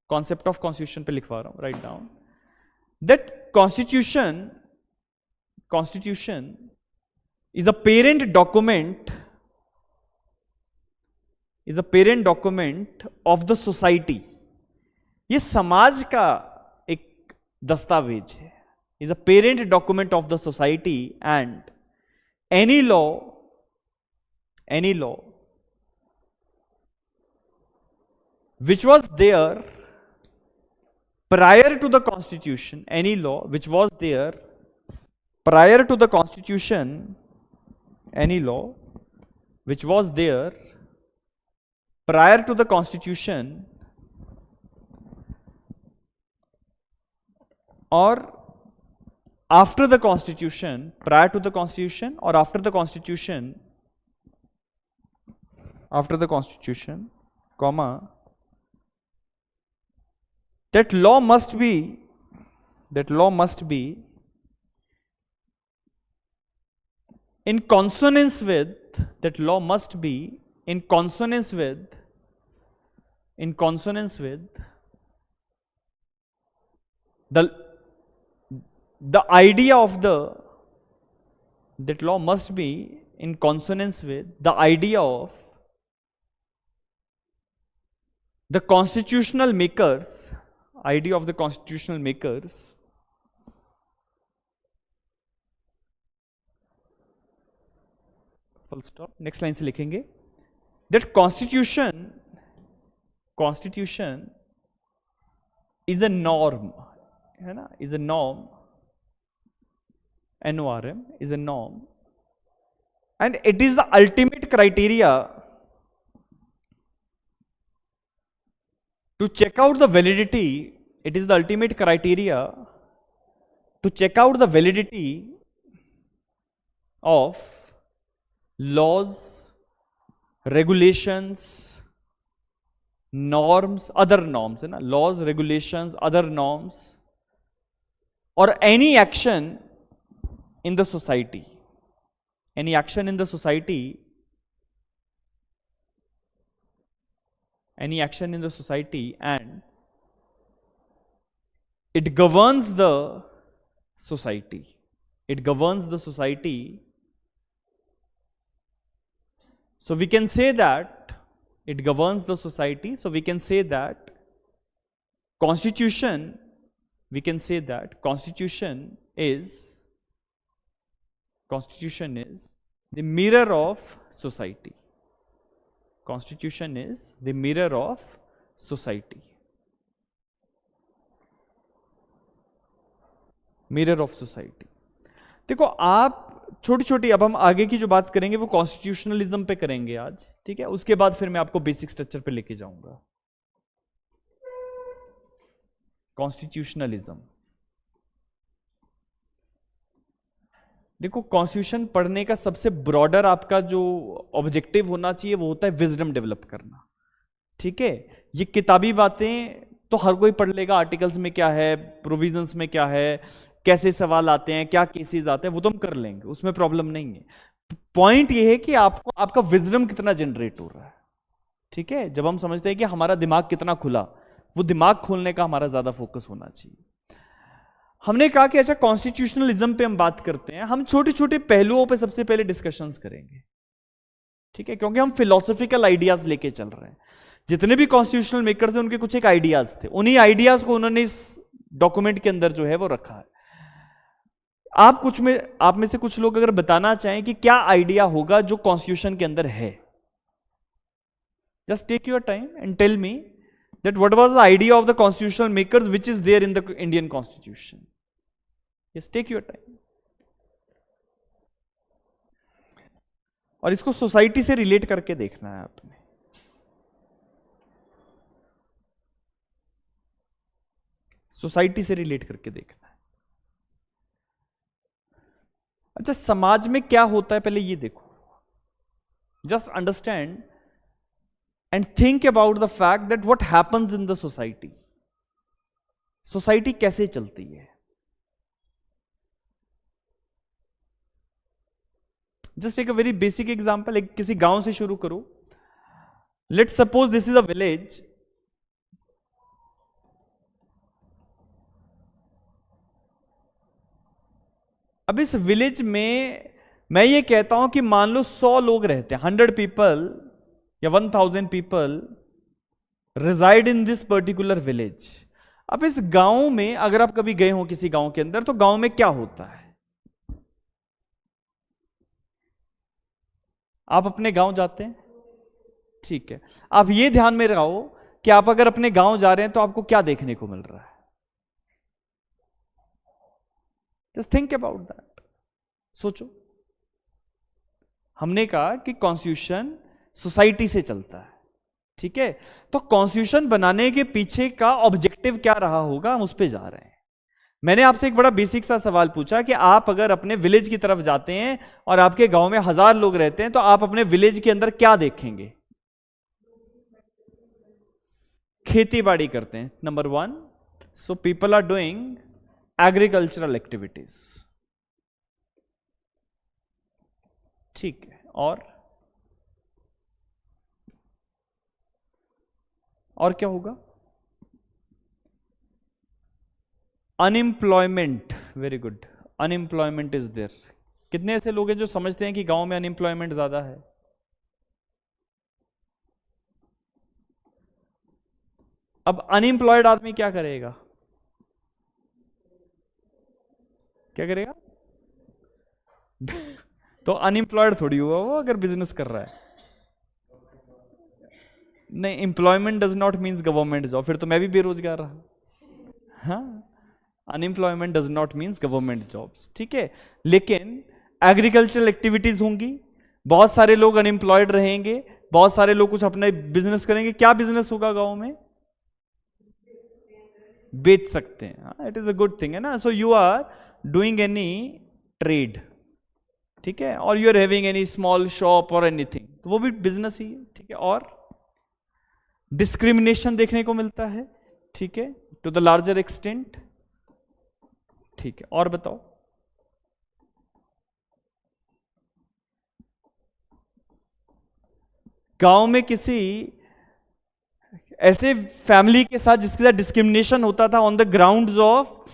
concept of constitution पे लिखवा रहा हूं, write down that constitution is a parent document of the society। ये समाज का एक दस्तावेज है। is a parent document of the society and any law which was there prior to the constitution, any law which was there prior to the constitution, any law which was there prior to the constitution or after the constitution, prior to the constitution or after the constitution, comma, that law must be in consonance with, the idea of that law must be in consonance with the idea of the constitutional makers, full stop, next line से लिखेंगे that constitution is a norm, है ना, is a norm, NORM is a norm, and it is the ultimate criteria to check out the validity, of laws, regulations, norms, other norms, है ना, laws, regulations, other norms, or any action in the society, and it governs the society. So we can say that it governs the society. So we can say that constitution is the mirror of society. Constitution is the mirror of society. देखो आप छोटी छोटी, अब हम आगे की जो बात करेंगे वो कॉन्स्टिट्यूशनलिज्म पे करेंगे आज। ठीक है, उसके बाद फिर मैं आपको बेसिक स्ट्रक्चर पे लेके जाऊंगा। कॉन्स्टिट्यूशनलिज्म, देखो, कॉन्स्टिट्यूशन पढ़ने का सबसे ब्रॉडर आपका जो ऑब्जेक्टिव होना चाहिए वो होता है विजडम डेवलप करना। ठीक है, ये किताबी बातें तो हर कोई पढ़ लेगा, आर्टिकल्स में क्या है, प्रोविजंस में क्या है, कैसे सवाल आते हैं, क्या केसेस आते हैं, वो तो हम कर लेंगे, उसमें प्रॉब्लम नहीं है। पॉइंट ये है कि आपको आपका विजडम कितना जनरेट हो रहा है। ठीक है, जब हम समझते हैं कि हमारा दिमाग कितना खुला, वो दिमाग खोलने का हमारा ज्यादा फोकस होना चाहिए। हमने कहा कि अच्छा, कॉन्स्टिट्यूशनलिज्म पे हम बात करते हैं, हम छोटे छोटे पहलुओं पे सबसे पहले डिस्कशंस करेंगे। ठीक है, क्योंकि हम फिलोसफिकल आइडियाज लेके चल रहे हैं। जितने भी कॉन्स्टिट्यूशनल मेकर्स हैं उनके कुछ एक आइडियाज थे, उन्हीं आइडियाज को उन्होंने इस डॉक्यूमेंट के अंदर जो है वो रखा है। आप में से कुछ लोग अगर बताना चाहें कि क्या आइडिया होगा जो कॉन्स्टिट्यूशन के अंदर है, just take your time and tell me that what was the idea of the constitutional makers which is there in the Indian constitution. Yes, take your time. और इसको सोसाइटी से रिलेट करके देखना है आपने। सोसाइटी से रिलेट करके देखना है। अच्छा, समाज में क्या होता है पहले ये देखो, just understand and think about the fact that what happens in the society. Society कैसे चलती है। जस्ट एक वेरी बेसिक एग्जांपल, एक किसी गांव से शुरू करो। Let's suppose this is a village. अब इस विलेज में मैं ये कहता हूं कि मान लो 100 लोग रहते हैं, 100 पीपल या 1000 people reside in this particular village. अब इस गांव में अगर आप कभी गए हो किसी गांव के अंदर, तो गांव में क्या होता है। आप अपने गांव जाते हैं, ठीक है, आप ये ध्यान में रहो कि आप अगर अपने गांव जा रहे हैं तो आपको क्या देखने को मिल रहा है। जस्ट थिंक अबाउट दैट, सोचो। हमने कहा कि कॉन्स्टिट्यूशन सोसाइटी से चलता है, ठीक है, तो कॉन्स्टिट्यूशन बनाने के पीछे का ऑब्जेक्टिव क्या रहा होगा, हम उस पर जा रहे हैं। मैंने आपसे एक बड़ा बेसिक सा सवाल पूछा कि आप अगर अपने विलेज की तरफ जाते हैं और आपके गांव में 1000 लोग रहते हैं, तो आप अपने विलेज के अंदर क्या देखेंगे। खेती बाड़ी करते हैं, number 1। So people are doing agricultural activities, ठीक है। और क्या होगा। Unemployment, very good, unemployment is there. कितने ऐसे लोग हैं जो समझते हैं कि गांव में अनएम्प्लॉयमेंट ज्यादा है। अब अनएम्प्लॉयड आदमी क्या करेगा, क्या करेगा। तो अनएम्प्लॉयड थोड़ी हुआ वो अगर बिजनेस कर रहा है। नहीं, employment does not means government job, फिर तो मैं भी बेरोजगार रहा। हाँ, unemployment does not means government jobs, ठीक है। लेकिन एग्रीकल्चरल एक्टिविटीज होंगी, बहुत सारे लोग अनएम्प्लॉयड रहेंगे, बहुत सारे लोग कुछ अपने बिजनेस करेंगे। क्या बिजनेस होगा गांव में, बेच सकते हैं, it is a good thing है ना। So you are doing any trade, ठीक है, और you are having any small shop और एनीथिंग, तो वो भी बिजनेस ही है, ठीक है। और डिस्क्रिमिनेशन देखने को मिलता है, ठीक है, टू द लार्जर एक्सटेंट, ठीक है। और बताओ। गांव में किसी ऐसे फैमिली के साथ जिसके साथ डिस्क्रिमिनेशन होता था on the grounds of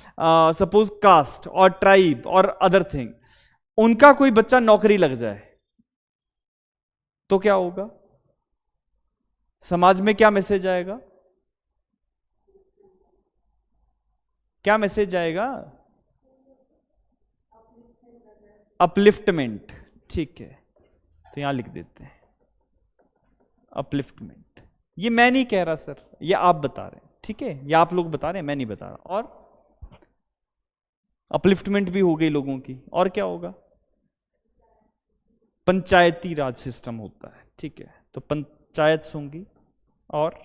suppose caste और ट्राइब और अदर थिंग, उनका कोई बच्चा नौकरी लग जाए तो क्या होगा, समाज में क्या मैसेज आएगा, क्या मैसेज आएगा। अपलिफ्टमेंट, ठीक है, तो यहां लिख देते हैं अपलिफ्टमेंट। ये मैं नहीं कह रहा सर, ये आप बता रहे हैं, ठीक है, ये आप लोग बता रहे हैं, मैं नहीं बता रहा। और अपलिफ्टमेंट भी हो गई लोगों की, और क्या होगा। पंचायती राज सिस्टम होता है, ठीक है, तो पंचायत होंगी। और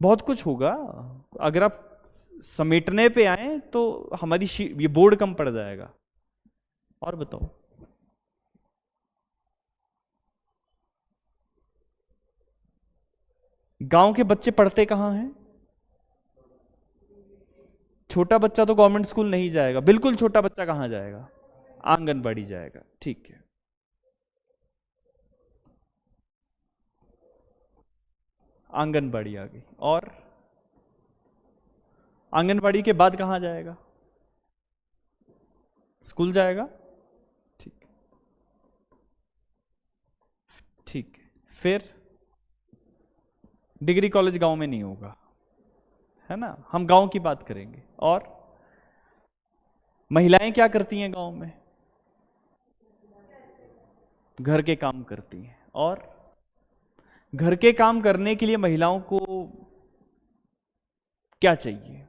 बहुत कुछ होगा। अगर आप समेटने पे आए तो हमारी ये बोर्ड कम पड़ जाएगा। और बताओ। गांव के बच्चे पढ़ते कहाँ हैं? छोटा बच्चा तो गवर्नमेंट स्कूल नहीं जाएगा, बिल्कुल छोटा बच्चा कहाँ जाएगा? आंगनबाड़ी जाएगा। ठीक है, आंगनबाड़ी आ गई। और आंगनबाड़ी के बाद कहाँ जाएगा? स्कूल जाएगा। ठीक, ठीक है। फिर डिग्री कॉलेज गांव में नहीं होगा, है ना, हम गांव की बात करेंगे। और महिलाएं क्या करती हैं गांव में? घर के काम करती हैं। और घर के काम करने के लिए महिलाओं को क्या चाहिए?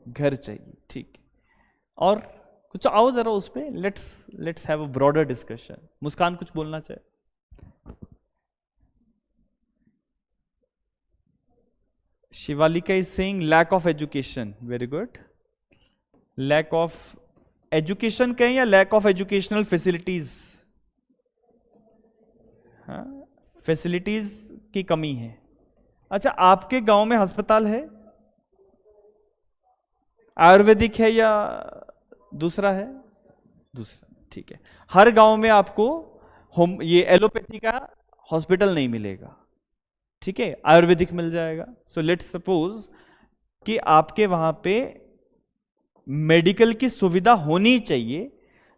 घर चाहिए। ठीक है। और कुछ आओ जरा उस पे, let's have a broader discussion. Muskan कुछ बोलना चाहे? Shivalika is saying lack of education. Very good. Lack of education कहें या लैक ऑफ एजुकेशनल फैसिलिटीज? हाँ, फैसिलिटीज की कमी है। अच्छा, आपके गांव में अस्पताल है? आयुर्वेदिक है या दूसरा है? दूसरा। ठीक है। हर गांव में आपको होम ये एलोपैथी का हॉस्पिटल नहीं मिलेगा, ठीक है, आयुर्वेदिक मिल जाएगा। सो लेट्स सपोज कि आपके वहां पे मेडिकल की सुविधा होनी चाहिए,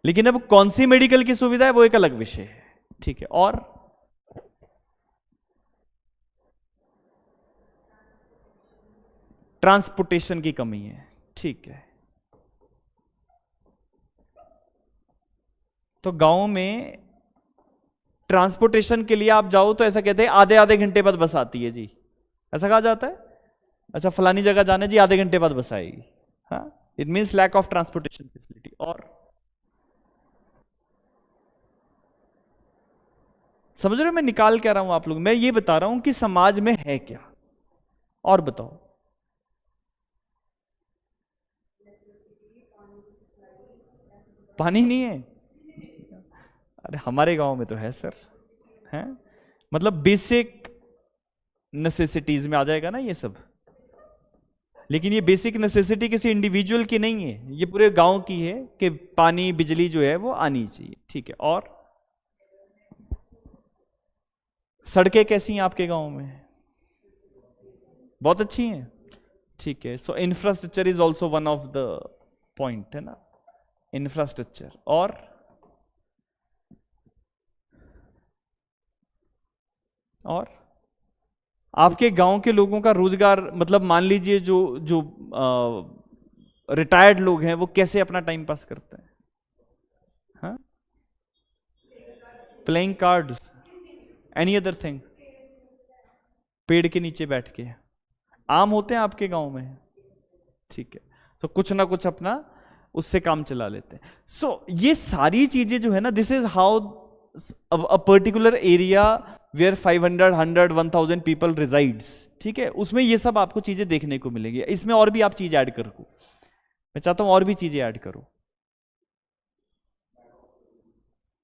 लेकिन अब कौन सी मेडिकल की सुविधा है वो एक अलग विषय है। ठीक है। और ट्रांसपोर्टेशन की कमी है। ठीक है। तो गांव में ट्रांसपोर्टेशन के लिए आप जाओ तो ऐसा कहते हैं आधे आधे घंटे बाद बस आती है जी, ऐसा कहा जाता है। अच्छा, फलानी जगह जाने जी, आधे घंटे बाद बस आएगी। हाँ, it means lack of transportation facility. और समझ रहे हो मैं निकाल क्या रहा हूं आप लोग? मैं ये बता रहा हूं कि समाज में है क्या। और बताओ। पानी नहीं है? अरे हमारे गांव में तो है सर, है, मतलब बेसिक नेसेसिटीज में आ जाएगा ना ये सब। लेकिन ये बेसिक नेसेसिटी किसी इंडिविजुअल की नहीं है, ये पूरे गांव की है कि पानी बिजली जो है वो आनी चाहिए। ठीक है। और सड़कें कैसी हैं आपके गांव में? बहुत अच्छी हैं। ठीक है। So infrastructure is also one of the point, है ना, इंफ्रास्ट्रक्चर। और आपके गांव के लोगों का रोजगार, मतलब मान लीजिए जो जो रिटायर्ड लोग हैं वो कैसे अपना टाइम पास करते हैं? हाँ, playing cards, any other thing? पेड़ के नीचे बैठ के? आम होते हैं आपके गांव में? ठीक है। तो कुछ ना कुछ अपना उससे काम चला लेते हैं। सो ये सारी चीजें जो है ना, this is how a particular area where 500 100 1000 people resides, ठीक है, उसमें ये सब आपको चीजें देखने को मिलेंगी। इसमें और भी आप चीज ऐड करो, मैं चाहता हूं और भी चीजें ऐड करो।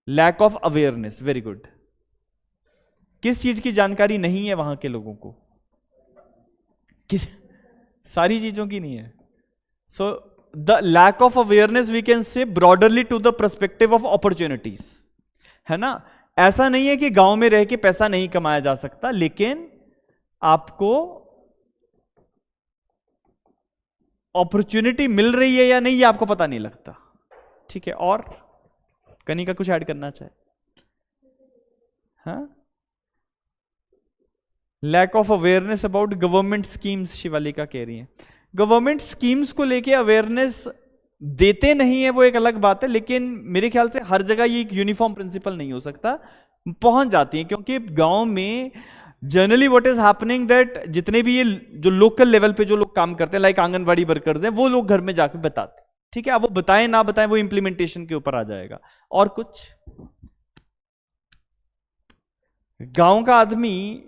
Lack of awareness, very good. किस चीज की जानकारी नहीं है वहां के लोगों को? किस सारी चीजों की नहीं है। So the lack of awareness we can say broadly to the perspective of opportunities, है ना। ऐसा नहीं है कि गांव में रह के पैसा नहीं कमाया जा सकता, लेकिन आपको अपॉर्चुनिटी मिल रही है या नहीं ये आपको पता नहीं लगता। ठीक है। और कनी का कुछ ऐड करना चाहे? हाँ, lack of awareness about government schemes, Shivalika कह रही है। गवर्नमेंट स्कीम्स को लेके अवेयरनेस देते नहीं है वो एक अलग बात है, लेकिन मेरे ख्याल से हर जगह ये एक यूनिफॉर्म प्रिंसिपल नहीं हो सकता, पहुंच जाती है। क्योंकि गांव में generally what is happening that जितने भी ये जो लोकल लेवल पे जो लोग काम करते हैं, लाइक आंगनबाड़ी वर्कर्स हैं, वो लोग घर में जाकर बताते हैं। ठीक है, अब वो बताएं ना बताएं वो इंप्लीमेंटेशन के ऊपर आ जाएगा। और कुछ? गांव का आदमी,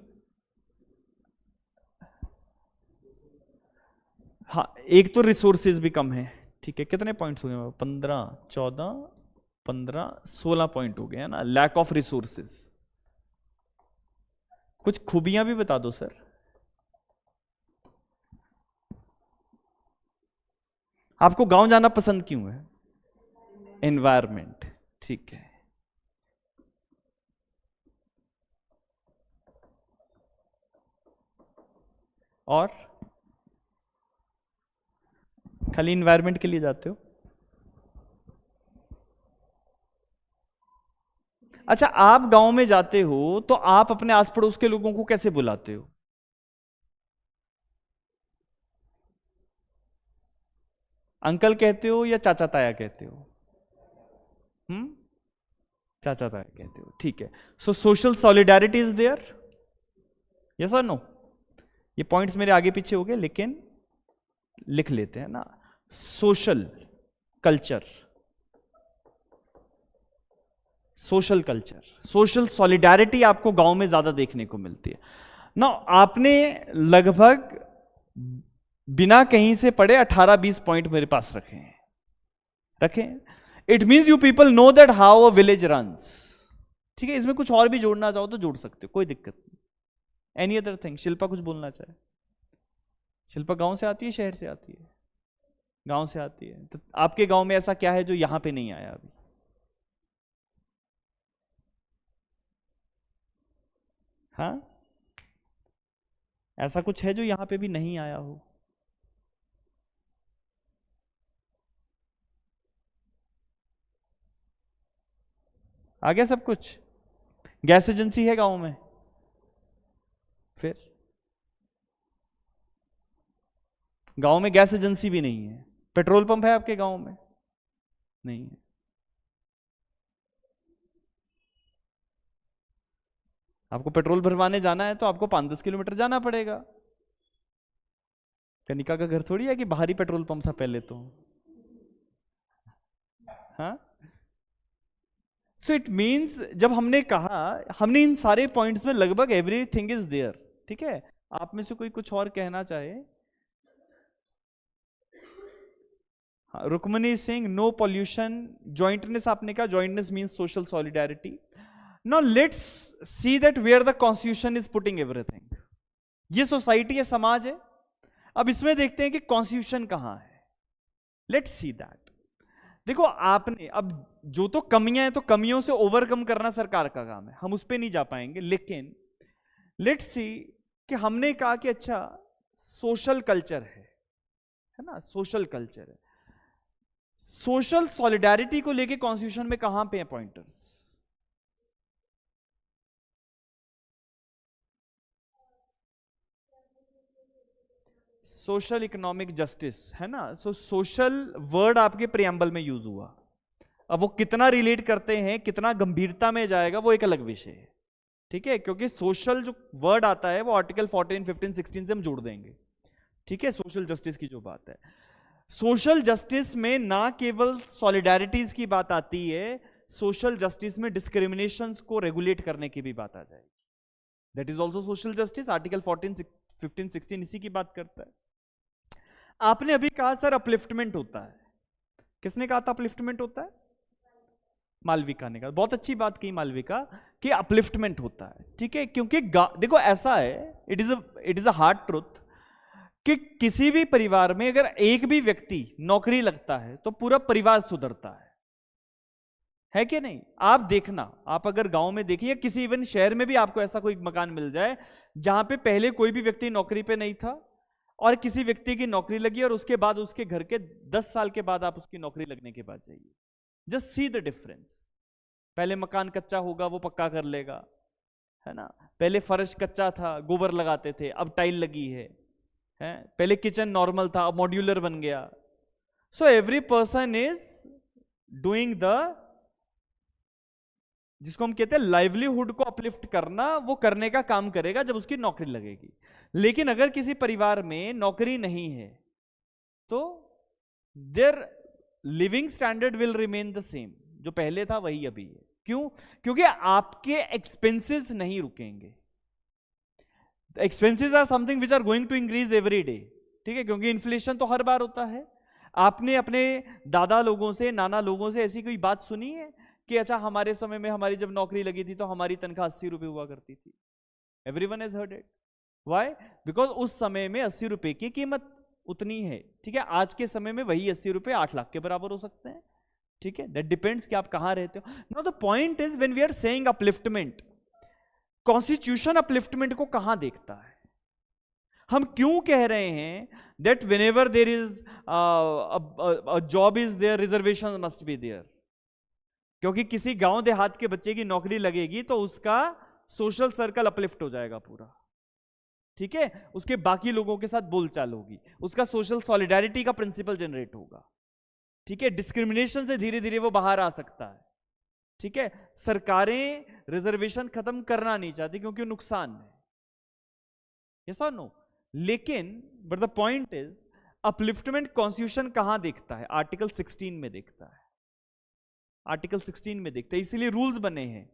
हाँ, एक तो रिसोर्सेज भी कम है, ठीक है। कितने पॉइंट्स हो गए? 15, 14, 15, 16 पॉइंट हो गए हैं ना, लैक ऑफ रिसोर्सेज। कुछ खूबियां भी बता दो सर। आपको गांव जाना पसंद क्यों है? एनवायरमेंट, ठीक है। और खाली इन्वायरमेंट के लिए जाते हो? अच्छा, आप गांव में जाते हो तो आप अपने आस पड़ोस के लोगों को कैसे बुलाते हो? अंकल कहते हो या चाचा ताया कहते हो? हम्म, चाचा ताया कहते हो, ठीक है। So social solidarity is there, yes or no? ये पॉइंट्स मेरे आगे पीछे हो गए, लेकिन लिख लेते हैं ना। Social culture, social culture, social solidarity आपको गांव में ज्यादा देखने को मिलती है ना। आपने लगभग बिना कहीं से पढ़े 18-20 पॉइंट मेरे पास रखे हैं, रखे। It means you people know that how a village runs, ठीक है। इसमें कुछ और भी जोड़ना चाहो तो जोड़ सकते हो, कोई दिक्कत नहीं। Any other thing? शिल्पा कुछ बोलना चाहे? शिल्पा गांव से आती है, शहर से आती है? गांव से आती है। तो आपके गांव में ऐसा क्या है जो यहां पे नहीं आया अभी? हाँ, ऐसा कुछ है जो यहां पे भी नहीं आया हो? आ गया सब कुछ? गैस एजेंसी है गांव में? फिर गांव में गैस एजेंसी भी नहीं है। पेट्रोल पंप है आपके गांव में? नहीं है। आपको पेट्रोल भरवाने जाना है तो आपको 5-10 किलोमीटर जाना पड़ेगा। कनिका का घर थोड़ी है कि बाहरी पेट्रोल पंप था पहले तो। हाँ, सो इट मीन्स जब हमने कहा, हमने इन सारे पॉइंट्स में लगभग एवरीथिंग इज देयर, ठीक है। आप में से कोई कुछ और कहना चाहे? हाँ, Rukmani Singh, no pollution, jointness आपने कहा, jointness means social solidarity. Now let's see that where the constitution is putting everything. ये सोसाइटी है, समाज है। अब इसमें देखते हैं कि कॉन्स्टिट्यूशन कहां है। Let's see that. देखो, आपने अब जो तो कमियां हैं तो कमियों से ओवरकम करना सरकार का काम है, हम उस पर नहीं जा पाएंगे। लेकिन लेट्स सी कि हमने कहा कि अच्छा सोशल कल्चर है ना, सोशल कल्चर है। सोशल सॉलिडारिटी को लेके कॉन्स्टिट्यूशन में कहां पे है पॉइंटर्स? सोशल इकोनॉमिक जस्टिस, है ना। सो सोशल वर्ड आपके प्रियम्बल में यूज हुआ। अब वो कितना रिलेट करते हैं, कितना गंभीरता में जाएगा, वो एक अलग विषय है, ठीक है। क्योंकि सोशल जो वर्ड आता है वो आर्टिकल 14, 15, 16 से हम जोड़ देंगे, ठीक है। सोशल जस्टिस की जो बात है, सोशल जस्टिस में ना केवल सॉलिडारिटीज की बात आती है, सोशल जस्टिस में डिस्क्रिमिनेशंस को रेगुलेट करने की भी बात आ जाएगी। That is also social justice. Article 14, 15, 16 इसी की बात करता है। आपने अभी कहा सर अपलिफ्टमेंट होता है, किसने कहा था अपलिफ्टमेंट होता है? मालविका ने कहा। बहुत अच्छी बात की मालविका कि अपलिफ्टमेंट होता है, ठीक है। क्योंकि देखो ऐसा है, it is a hard truth कि किसी भी परिवार में अगर एक भी व्यक्ति नौकरी लगता है तो पूरा परिवार सुधरता है कि नहीं? आप देखना, आप अगर गांव में देखिए, किसी इवन शहर में भी आपको ऐसा कोई मकान मिल जाए जहां पे पहले कोई भी व्यक्ति नौकरी पे नहीं था और किसी व्यक्ति की नौकरी लगी और उसके बाद उसके घर के 10 साल के बाद आप उसकी नौकरी लगने के बाद जाइए, जस्ट सी द डिफरेंस। पहले मकान कच्चा होगा, वो पक्का कर लेगा, है ना। पहले फर्श कच्चा था, गोबर लगाते थे, अब टाइल लगी है। पहले किचन नॉर्मल था, अब मॉड्यूलर बन गया। So every person is doing the, जिसको हम कहते हैं लाइवलीहुड को अपलिफ्ट करना, वो करने का काम करेगा जब उसकी नौकरी लगेगी। लेकिन अगर किसी परिवार में नौकरी नहीं है तो their living standard will remain the same, जो पहले था वही अभी है। क्यों? क्योंकि आपके एक्सपेंसेस नहीं रुकेंगे। Expenses are something which are going to increase every day, ठीक है, क्योंकि इन्फ्लेशन तो हर बार होता है। आपने अपने दादा लोगों से, नाना लोगों से ऐसी कोई बात सुनी है कि अच्छा हमारे समय में हमारी जब नौकरी लगी थी तो हमारी तनख्वाह 80 रुपए हुआ करती थी? Everyone has heard it. Why? Because उस समय में 80 रुपए की कीमत उतनी है, ठीक है। आज के समय में वही 80 रुपए 8 लाख के बराबर हो सकते हैं, ठीक है। दैट डिपेंड्स कि आप कहां रहते हो। Now the point is when we are saying upliftment, constitution upliftment को कहां देखता है? हम क्यों कह रहे हैं that whenever there is a job is there, reservation must be there? क्योंकि किसी गांव देहात के बच्चे की नौकरी लगेगी तो उसका सोशल सर्कल अपलिफ्ट हो जाएगा पूरा, ठीक है। उसके बाकी लोगों के साथ बोलचाल होगी, उसका सोशल सॉलिडारिटी का प्रिंसिपल जनरेट होगा, ठीक है। डिस्क्रिमिनेशन से धीरे धीरे वो बाहर आ सकता है, ठीक है। सरकारें रिजर्वेशन खत्म करना नहीं चाहती क्योंकि नुकसान है, यस और नो। लेकिन but the point is upliftment constitution कहां देखता है? आर्टिकल 16 में देखता है, आर्टिकल 16 में देखता है। इसीलिए रूल्स बने हैं,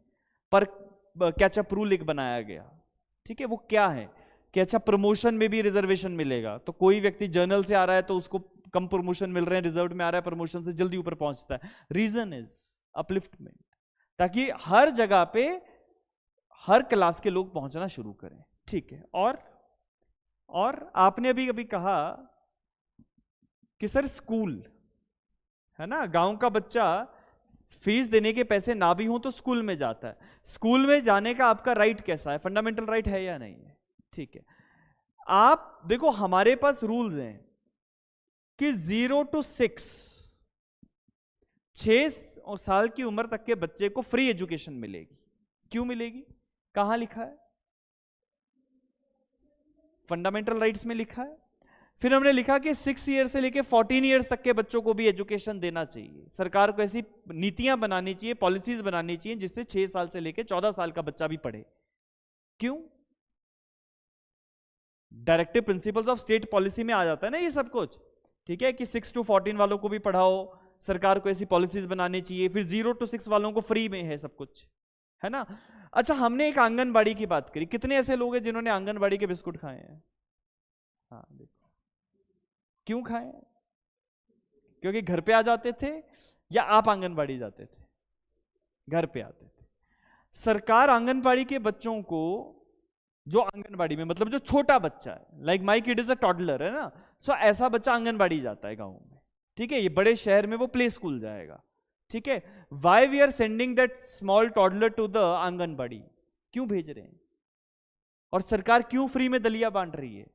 पर कैचअप रूल एक बनाया गया, ठीक है। वो क्या है कि अच्छा प्रमोशन में भी रिजर्वेशन मिलेगा, तो कोई व्यक्ति जर्नल से आ रहा है तो उसको कम प्रमोशन मिल रहे हैं, रिजर्व में आ रहा है प्रमोशन से जल्दी ऊपर पहुंचता है। रीजन इज अपलिफ्टमेंट, ताकि हर जगह पे हर क्लास के लोग पहुंचना शुरू करें, ठीक है। और आपने अभी अभी कहा कि सर स्कूल है ना, गांव का बच्चा फीस देने के पैसे ना भी हो तो स्कूल में जाता है। स्कूल में जाने का आपका राइट कैसा है? फंडामेंटल राइट है या नहीं है? ठीक है। आप देखो हमारे पास रूल्स हैं कि 0 to 6 साल की उम्र तक के बच्चे को फ्री एजुकेशन मिलेगी। क्यों मिलेगी? कहां लिखा है? फंडामेंटल राइट्स में लिखा है। फिर हमने लिखा कि 6 ईयर से लेके 14 ईयर्स तक के बच्चों को भी एजुकेशन देना चाहिए। सरकार को ऐसी नीतियां बनानी चाहिए, पॉलिसीज बनानी चाहिए जिससे 6 साल से लेके 14 साल का बच्चा भी पढ़े। क्यों? Directive principles of state policy में आ जाता है ना ये सब कुछ, ठीक है, कि 6 to 14 वालों को भी पढ़ाओ, सरकार को ऐसी पॉलिसीज बनानी चाहिए। फिर 0 to 6 वालों को फ्री में है सब कुछ, है ना। अच्छा, हमने एक आंगनबाड़ी की बात करी। कितने ऐसे लोग हैं जिन्होंने आंगनबाड़ी के बिस्कुट खाए हैं? हाँ देखो, क्यों खाए? क्योंकि घर पे आ जाते थे, या आप आंगनबाड़ी जाते थे? घर पे आते थे। सरकार आंगनबाड़ी के बच्चों को, जो आंगनबाड़ी में मतलब जो छोटा बच्चा है, like my kid is a toddler, है ना, सो ऐसा बच्चा आंगनबाड़ी जाता है गांव में, ठीक है। ये बड़े शहर में वो प्ले स्कूल जाएगा, ठीक है। Why we are sending that small toddler to the anganwadi? क्यों भेज रहे हैं? और सरकार क्यों फ्री में दलिया बांट रही है?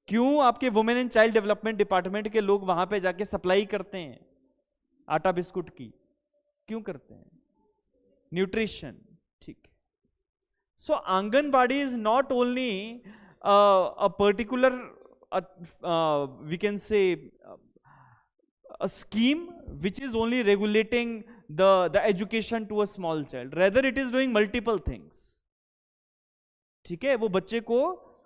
क्यों आपके women and child development department के लोग वहां पे जाके सप्लाई करते हैं आटा बिस्कुट की? क्यों करते हैं? न्यूट्रिशन, ठीक है। So anganwadi is not only a particular we can say a scheme which is only regulating the education to a small child, rather it is doing multiple things, ठीक है। वो बच्चे को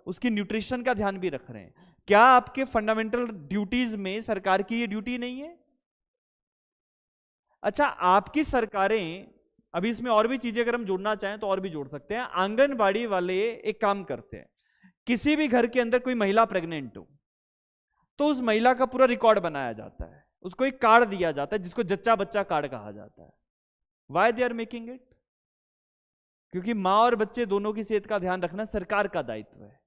उसकी न्यूट्रिशन का ध्यान भी रख रहे हैं। क्या आपके फंडामेंटल ड्यूटीज में सरकार की ये ड्यूटी नहीं है? अच्छा, आपकी सरकारें, अभी इसमें और भी चीजें अगर हम जोड़ना चाहें तो और भी जोड़ सकते हैं। आंगनबाड़ी वाले एक काम करते हैं, किसी भी घर के अंदर कोई महिला प्रेग्नेंट हो तो उस महिला का पूरा रिकॉर्ड बनाया जाता है, उसको एक कार्ड दिया जाता है जिसको जच्चा बच्चा कार्ड कहा जाता है। Why they are making it? क्योंकि मां और बच्चे दोनों की सेहत का ध्यान रखना सरकार का दायित्व है।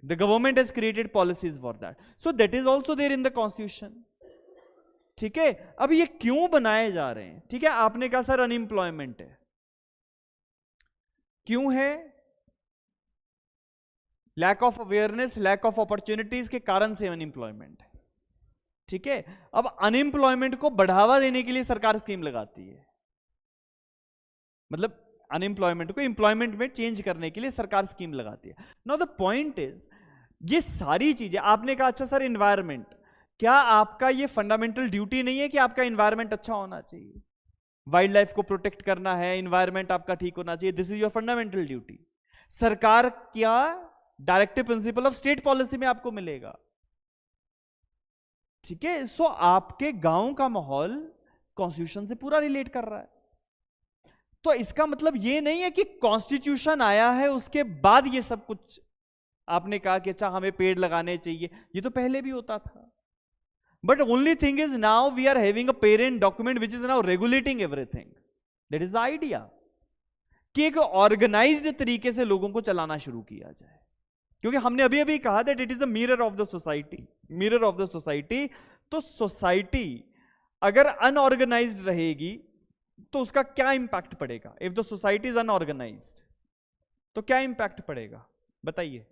The government has created policies for that, so that is also there in the constitution, ठीक है। अब ये क्यों बनाए जा रहे हैं? ठीक है, आपने कहा सर अनएम्प्लॉयमेंट है। क्यों है? Lack of awareness, lack of opportunities के कारण से अनएम्प्लॉयमेंट है, ठीक है। अब अनएम्प्लॉयमेंट को बढ़ावा देने के लिए सरकार स्कीम लगाती है, मतलब अनएम्प्लॉयमेंट को एम्प्लॉयमेंट में चेंज करने के लिए सरकार स्कीम लगाती है। नाउ द पॉइंट इज, ये सारी चीजें आपने कहा, अच्छा सर एनवायरमेंट, क्या आपका ये फंडामेंटल ड्यूटी नहीं है कि आपका एनवायरमेंट अच्छा होना चाहिए? वाइल्ड लाइफ को प्रोटेक्ट करना है, एनवायरमेंट आपका ठीक होना चाहिए, this is your fundamental duty. सरकार क्या directive principle of state policy में आपको मिलेगा, ठीक है। सो आपके गांव का माहौल कॉन्स्टिट्यूशन से पूरा रिलेट कर रहा है, तो इसका मतलब ये नहीं है कि कॉन्स्टिट्यूशन आया है उसके बाद ये सब कुछ आपने कहा कि अच्छा हमें पेड़ लगाने चाहिए, ये तो पहले भी होता था। But only thing is now we are having a parent document which is now regulating everything. That is the idea कि एक ऑर्गेनाइज्ड तरीके से लोगों को चलाना शुरू किया जाए, क्योंकि हमने अभी अभी कहा that it is the mirror of the society, mirror of the society. तो सोसाइटी अगर अनऑर्गेनाइज्ड रहेगी तो उसका क्या इंपैक्ट पड़ेगा? If the society is unorganised तो क्या इंपैक्ट पड़ेगा बताइए?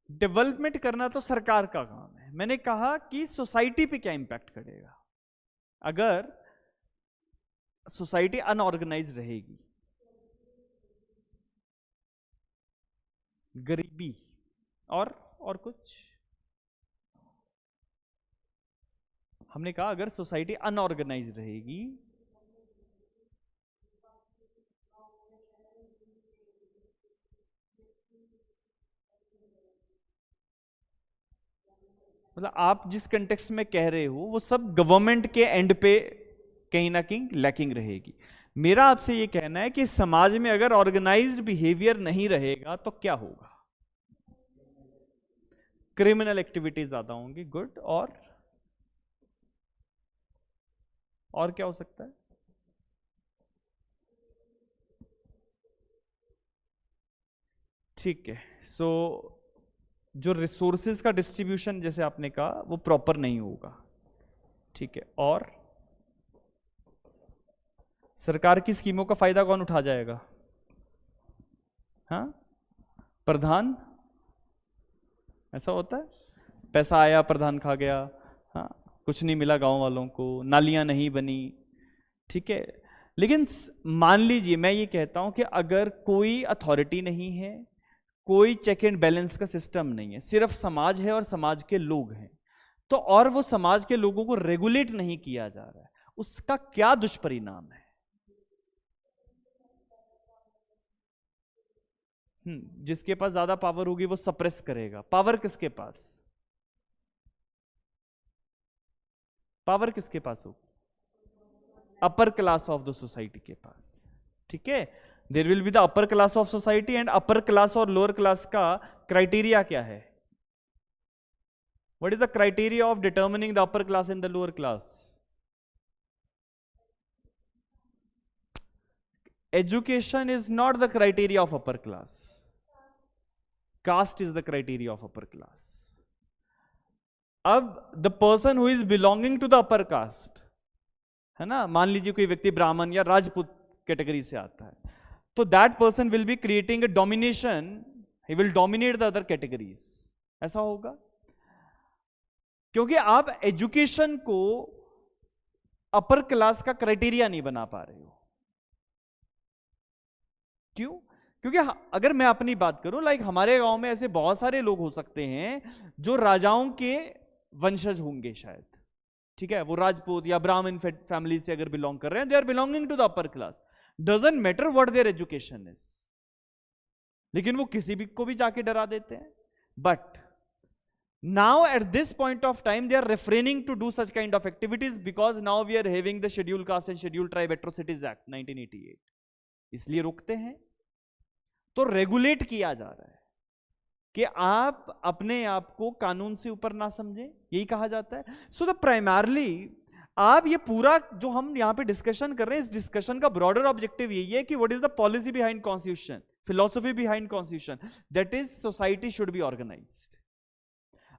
डेवलपमेंट करना तो सरकार का काम है, मैंने कहा कि सोसाइटी पे क्या इंपैक्ट करेगा अगर सोसाइटी अनऑर्गेनाइज्ड रहेगी? गरीबी और कुछ? हमने कहा अगर सोसाइटी अनऑर्गेनाइज्ड रहेगी मतलब आप जिस कंटेक्स्ट में कह रहे हो वो सब गवर्नमेंट के एंड पे कहीं ना कहीं लैकिंग रहेगी। मेरा आपसे ये कहना है कि समाज में अगर ऑर्गेनाइज्ड बिहेवियर नहीं रहेगा तो क्या होगा? क्रिमिनल एक्टिविटीज ज्यादा होंगी। गुड। और क्या हो सकता है? ठीक है। सो जो रिसोर्सेज का डिस्ट्रीब्यूशन जैसे आपने कहा वो प्रॉपर नहीं होगा। ठीक है। और सरकार की स्कीमों का फायदा कौन उठा जाएगा? हाँ, प्रधान। ऐसा होता है, पैसा आया प्रधान खा गया। हाँ, कुछ नहीं मिला गांव वालों को, नालियां नहीं बनी। ठीक है। लेकिन मान लीजिए मैं ये कहता हूं कि अगर कोई अथॉरिटी नहीं है, कोई चेक एंड बैलेंस का सिस्टम नहीं है, सिर्फ समाज है और समाज के लोग हैं, तो और वो समाज के लोगों को रेगुलेट नहीं किया जा रहा है, उसका क्या दुष्परिणाम है? जिसके पास ज्यादा पावर होगी वो सप्रेस करेगा। पावर किसके पास? पावर किसके पास हो? Upper class of the society के पास। ठीक है। There will be the upper class of society and upper class और लोअर क्लास का क्राइटेरिया क्या है? What is the criteria of determining the upper class and the lower class? Education is not the criteria of upper class. Caste is the criteria of upper class. अब the person who is belonging to the upper caste, है ना, मान लीजिए कोई व्यक्ति ब्राह्मण या Rajput category से आता है, तो that person will be creating a domination, he will dominate the other categories. ऐसा होगा क्योंकि आप एजुकेशन को अपर क्लास का क्राइटेरिया नहीं बना पा रहे हो। क्यों? क्योंकि अगर मैं अपनी बात करूं, लाइक हमारे गांव में ऐसे बहुत सारे लोग हो सकते हैं जो राजाओं के वंशज होंगे शायद। ठीक है, वो राजपूत या ब्राह्मण फैमिली से अगर बिलोंग कर रहे हैं, they are belonging to the upper class. Doesn't matter what their education is, लेकिन वो किसी भी को भी जाके डरा देते हैं। But now at this point of time they are refraining to do such kind of activities because now we are having the Scheduled Caste and Scheduled Tribe Atrocities Act 1988, इसलिए रुकते हैं। तो रेगुलेट किया जा रहा है कि आप अपने आप को कानून से ऊपर ना समझें, यही कहा जाता है। सो द प्राइमरली आप ये पूरा जो हम यहां पे डिस्कशन कर रहे हैं, इस डिस्कशन का ब्रॉडर ऑब्जेक्टिव यही है कि what is the policy behind constitution, philosophy behind constitution, that is society should be organized.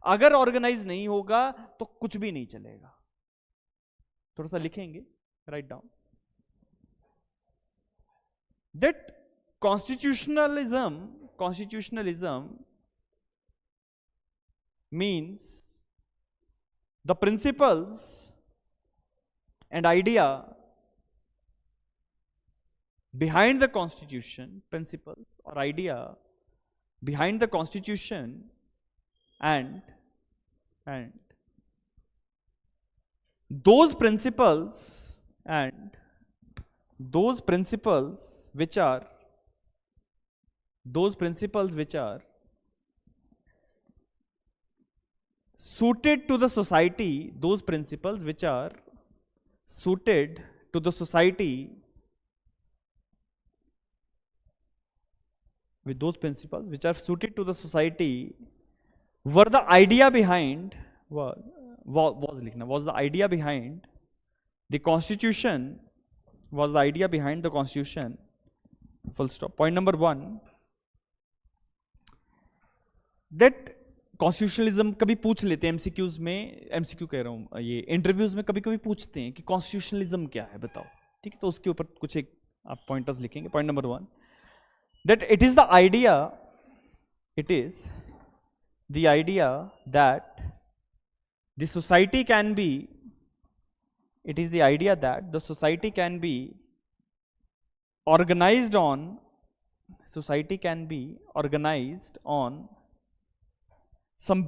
अगर ऑर्गेनाइज नहीं होगा तो कुछ भी नहीं चलेगा। थोड़ा सा लिखेंगे, write down that constitutionalism means the principles and idea behind the constitution, principles or idea behind the constitution and those principles which are suited to the society, those principles which are suited to the society, with those principles which are suited to the society, were the idea behind was the idea behind the constitution, was the idea behind the constitution, full stop. Point number 1, that constitutionalism कभी पूछ लेते हैं MCQs में, MCQ कह रहा हूं, ये interviews में कभी कभी पूछते हैं कि कॉन्स्टिट्यूशनलिज्म क्या है बताओ, ठीक है, तो उसके ऊपर कुछ एक आप पॉइंटर्स लिखेंगे. Point number 1, that it is the idea, it is the idea that the society can be, it is the idea that the society can be organized on, society can be organized on some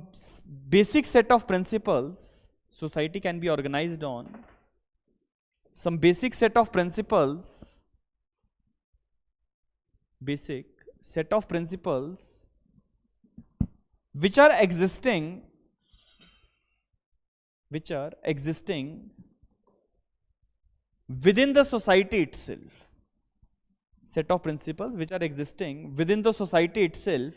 basic set of principles, society can be organized on some basic set of principles, basic set of principles which are existing within the society itself, set of principles which are existing within the society itself.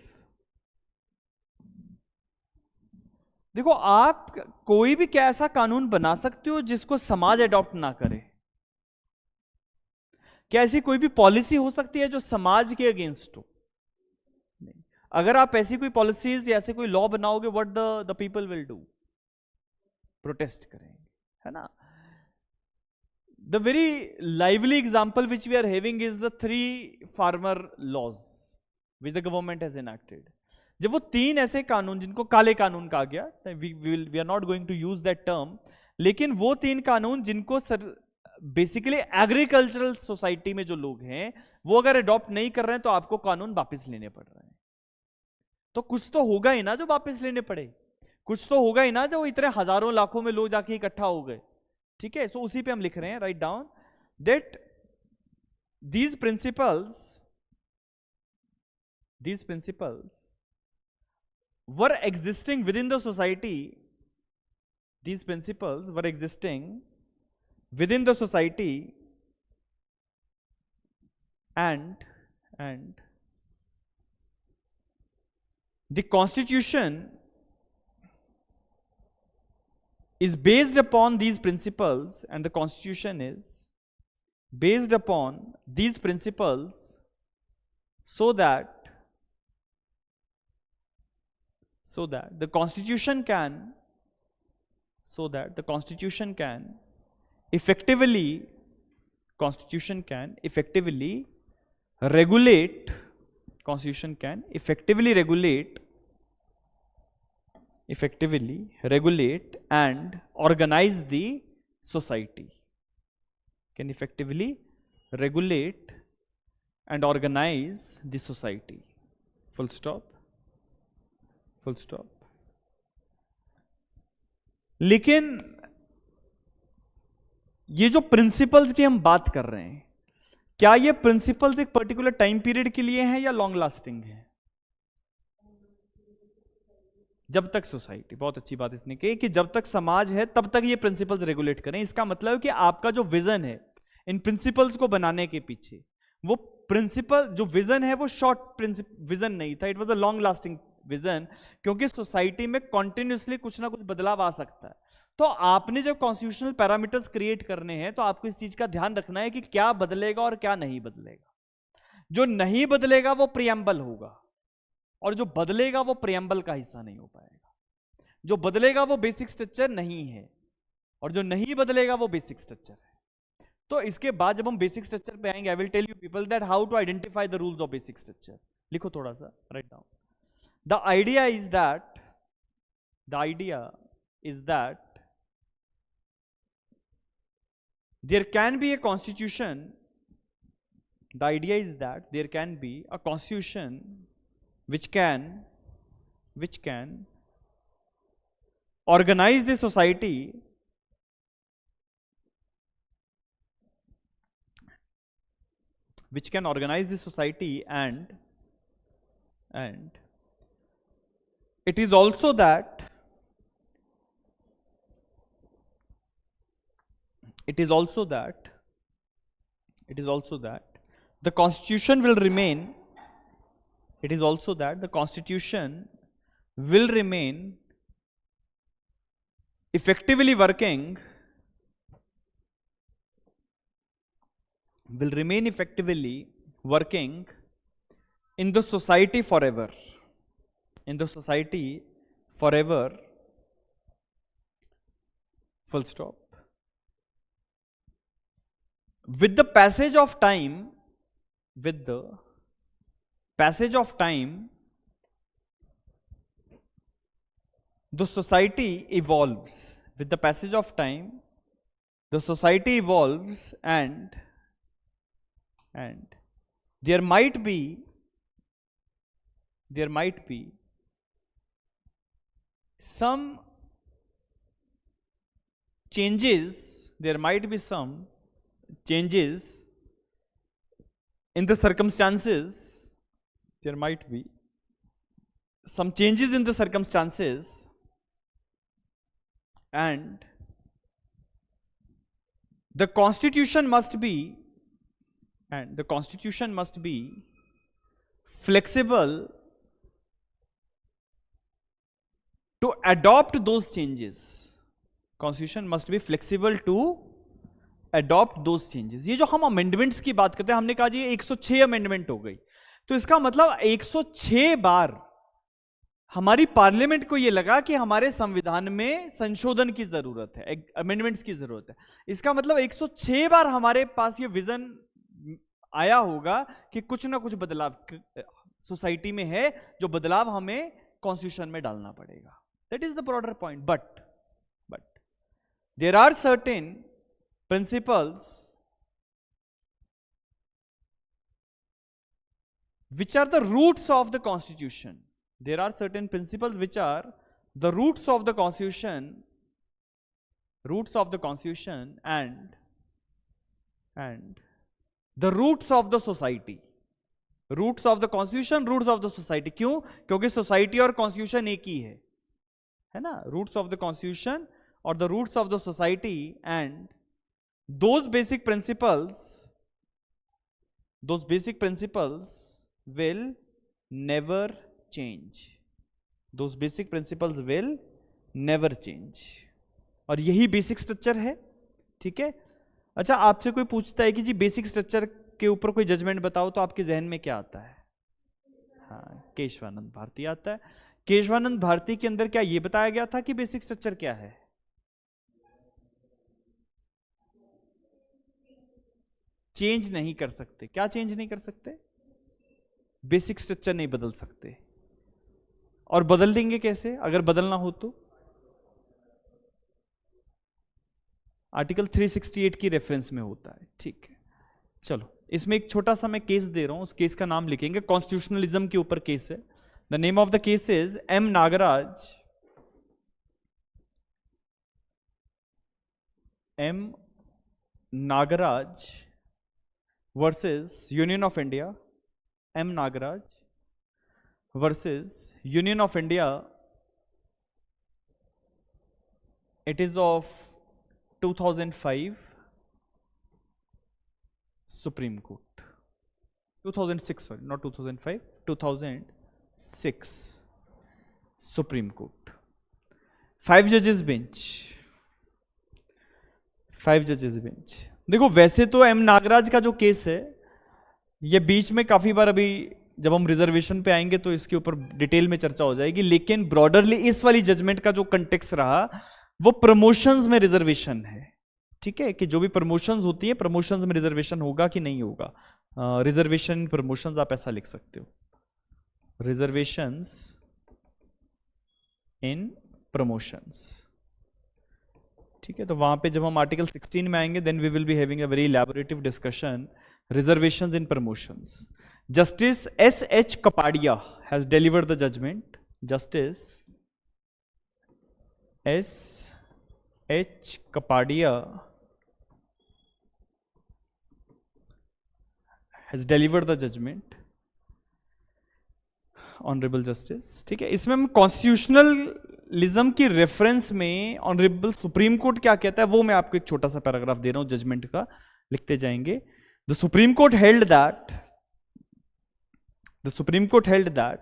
देखो, आप कोई भी क्या ऐसा कानून बना सकते हो जिसको समाज अडॉप्ट ना करे? क्या ऐसी कोई भी पॉलिसी हो सकती है जो समाज के अगेंस्ट हो? नहीं. अगर आप ऐसी कोई पॉलिसीज या ऐसे कोई लॉ बनाओगे, what the people will do? Protest करेंगे, है ना? The very lively example which we are having is the 3 farmer laws which the government has enacted. जब वो 3 ऐसे कानून जिनको काले कानून कहा गया, we are not going to use that term, लेकिन वो 3 कानून जिनको बेसिकली एग्रीकल्चरल सोसाइटी में जो लोग हैं वो अगर अडॉप्ट नहीं कर रहे हैं तो आपको कानून वापस लेने पड़ रहे हैं. तो कुछ तो होगा ही ना जो वापस लेने पड़े, कुछ तो होगा ही ना जो इतने हजारों लाखों में लोग जाके इकट्ठा हो गए. ठीक है, सो उसी पे हम लिख रहे हैं, write down that these principles were existing within the society, these principles were existing within the society, and the constitution is based upon these principles, and the constitution is based upon these principles so that the constitution can effectively regulate and organize the society, can effectively regulate and organize the society, full stop. लेकिन ये जो principles की हम बात कर रहे हैं, क्या ये प्रिंसिपल्स एक पर्टिकुलर टाइम पीरियड के लिए हैं या लॉन्ग लास्टिंग है? जब तक सोसाइटी, बहुत अच्छी बात इसने कही कि जब तक समाज है तब तक ये प्रिंसिपल्स रेगुलेट करें. इसका मतलब है कि आपका जो विजन है इन प्रिंसिपल्स को बनाने के पीछे, वो प्रिंसिपल जो विजन है वो शॉर्ट विजन नहीं था, it was a long lasting vision, क्योंकि सोसाइटी में कॉन्टिन्यूसली कुछ ना कुछ बदलाव आ सकता है. तो आपने जब कॉन्स्टिट्यूशनल पैरामीटर्स क्रिएट करने हैं तो आपको इस चीज का ध्यान रखना है कि क्या बदलेगा और क्या नहीं बदलेगा. जो नहीं बदलेगा वो प्रियम्बल होगा, और जो बदलेगा वो प्रियम्बल का हिस्सा नहीं हो पाएगा. जो बदलेगा वो बेसिक स्ट्रक्चर नहीं है, और जो नहीं बदलेगा वो बेसिक स्ट्रक्चर है. तो इसके बाद जब हम बेसिक स्ट्रक्चर पे आएंगे, I will tell you people that how to identify the rules of basic structure. लिखो थोड़ा सा, write down. The idea is that there can be a constitution. The idea is that there can be a constitution which can organize the society, and it is also that it is also that the constitution will remain, it is also that the constitution will remain effectively working, in the society forever, full stop. With the passage of time, the society evolves. With the passage of time, the society evolves, and there might be some changes, in the circumstances, and the constitution must be flexible to adopt those changes. Constitution must be flexible to adopt those changes. ये जो हम amendments की बात करते हैं, हमने कहा जी 106 amendment हो गई, तो इसका मतलब 106 बार हमारी पार्लियामेंट को ये लगा कि हमारे संविधान में संशोधन की जरूरत है, अमेंडमेंट्स की जरूरत है। इसका मतलब 106 बार हमारे पास ये विजन आया होगा कि कुछ ना कुछ बदलाव सोसाइटी में है, जो बदलाव हमें कॉन्स्टिट्यूशन में डालना पड़ेगा। That is the broader point. But there are certain principles which are the roots of the constitution. There are certain principles which are the roots of the constitution, and the roots of the society. Roots of the constitution, roots of the society. क्यों? क्योंकि society और constitution एक ही है ना? Roots of the constitution or the roots of the society, and those basic principles will never change. Those basic principles will never change. और यही basic structure है, ठीक है। अच्छा, आपसे कोई पूछता है कि जी बेसिक स्ट्रक्चर के ऊपर कोई जजमेंट बताओ, तो आपके जहन में क्या आता है? हाँ, केशवानंद भारती आता है। केशवानंद भारती के अंदर क्या ये बताया गया था कि बेसिक स्ट्रक्चर क्या है? चेंज नहीं कर सकते। क्या चेंज नहीं कर सकते? बेसिक स्ट्रक्चर नहीं बदल सकते। और बदल देंगे कैसे अगर बदलना हो तो? आर्टिकल 368 की रेफरेंस में होता है, ठीक है। चलो, इसमें एक छोटा सा मैं केस दे रहा हूं, उस केस का नाम लिखेंगे। कॉन्स्टिट्यूशनलिज्म के ऊपर केस है। The name of the case is M Nagaraj versus Union of India. M. Nagaraj versus Union of India. It is of 2005 Supreme Court. 2006, sorry, not 2005, 2006 Supreme Court. 5 judges bench. देखो, वैसे तो M. Nagraj का जो case है, ये बीच में काफी बार, अभी जब हम रिजर्वेशन पे आएंगे तो इसके ऊपर डिटेल में चर्चा हो जाएगी, लेकिन ब्रॉडरली इस वाली जजमेंट का जो कंटेक्स्ट रहा वो प्रमोशंस में रिजर्वेशन है, ठीक है। कि जो भी प्रमोशंस होती है, प्रमोशंस में रिजर्वेशन होगा कि नहीं होगा। रिजर्वेशन इन प्रमोशंस आप ऐसा लिख सकते हो, रिजर्वेशंस इन प्रमोशंस, ठीक है। तो वहां पे जब हम आर्टिकल 16 में आएंगे, then we will be having a very elaborative discussion, reservations in promotions. Justice S.H. Kapadia has delivered the judgment. Justice S.H. Kapadia has delivered the judgment. Honorable Justice, ठीक है। इसमें हम कॉन्स्टिट्यूशनल कॉन्स्टिट्यूशनलिज्म की reference में honourable supreme court क्या कहता है वो मैं आपको एक छोटा सा पैराग्राफ दे रहा हूं जजमेंट का, लिखते जाएंगे। The supreme court held that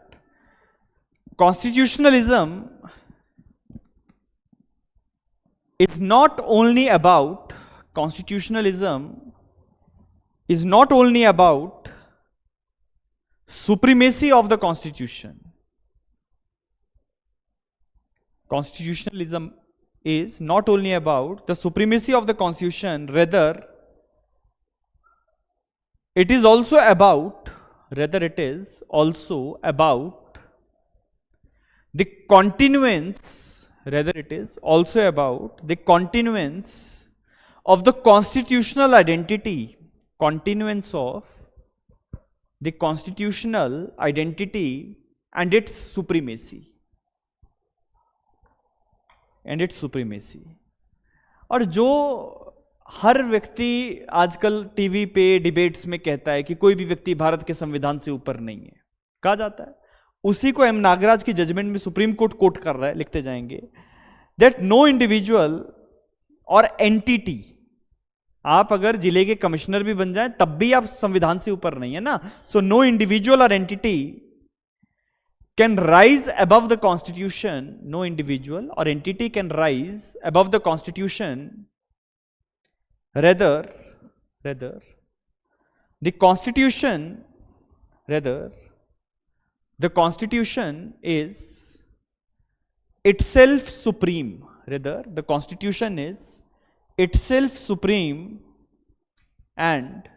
constitutionalism is not only about supremacy of the constitution. Constitutionalism is not only about the supremacy of the constitution, rather it is also about the continuance of the constitutional identity and its supremacy. और जो हर व्यक्ति आजकल TV पे debates में कहता है कि कोई भी व्यक्ति भारत के संविधान से ऊपर नहीं है, कहा जाता है, उसी को एम नागराज की जजमेंट में सुप्रीम कोर्ट कोट कर रहा है, लिखते जाएंगे, that no individual or entity, आप अगर जिले के कमिश्नर भी बन जाए तब भी आप संविधान से ऊपर नहीं है ना। So no individual or entity can rise above the constitution, no individual or entity can rise above the constitution, rather the constitution is itself supreme. And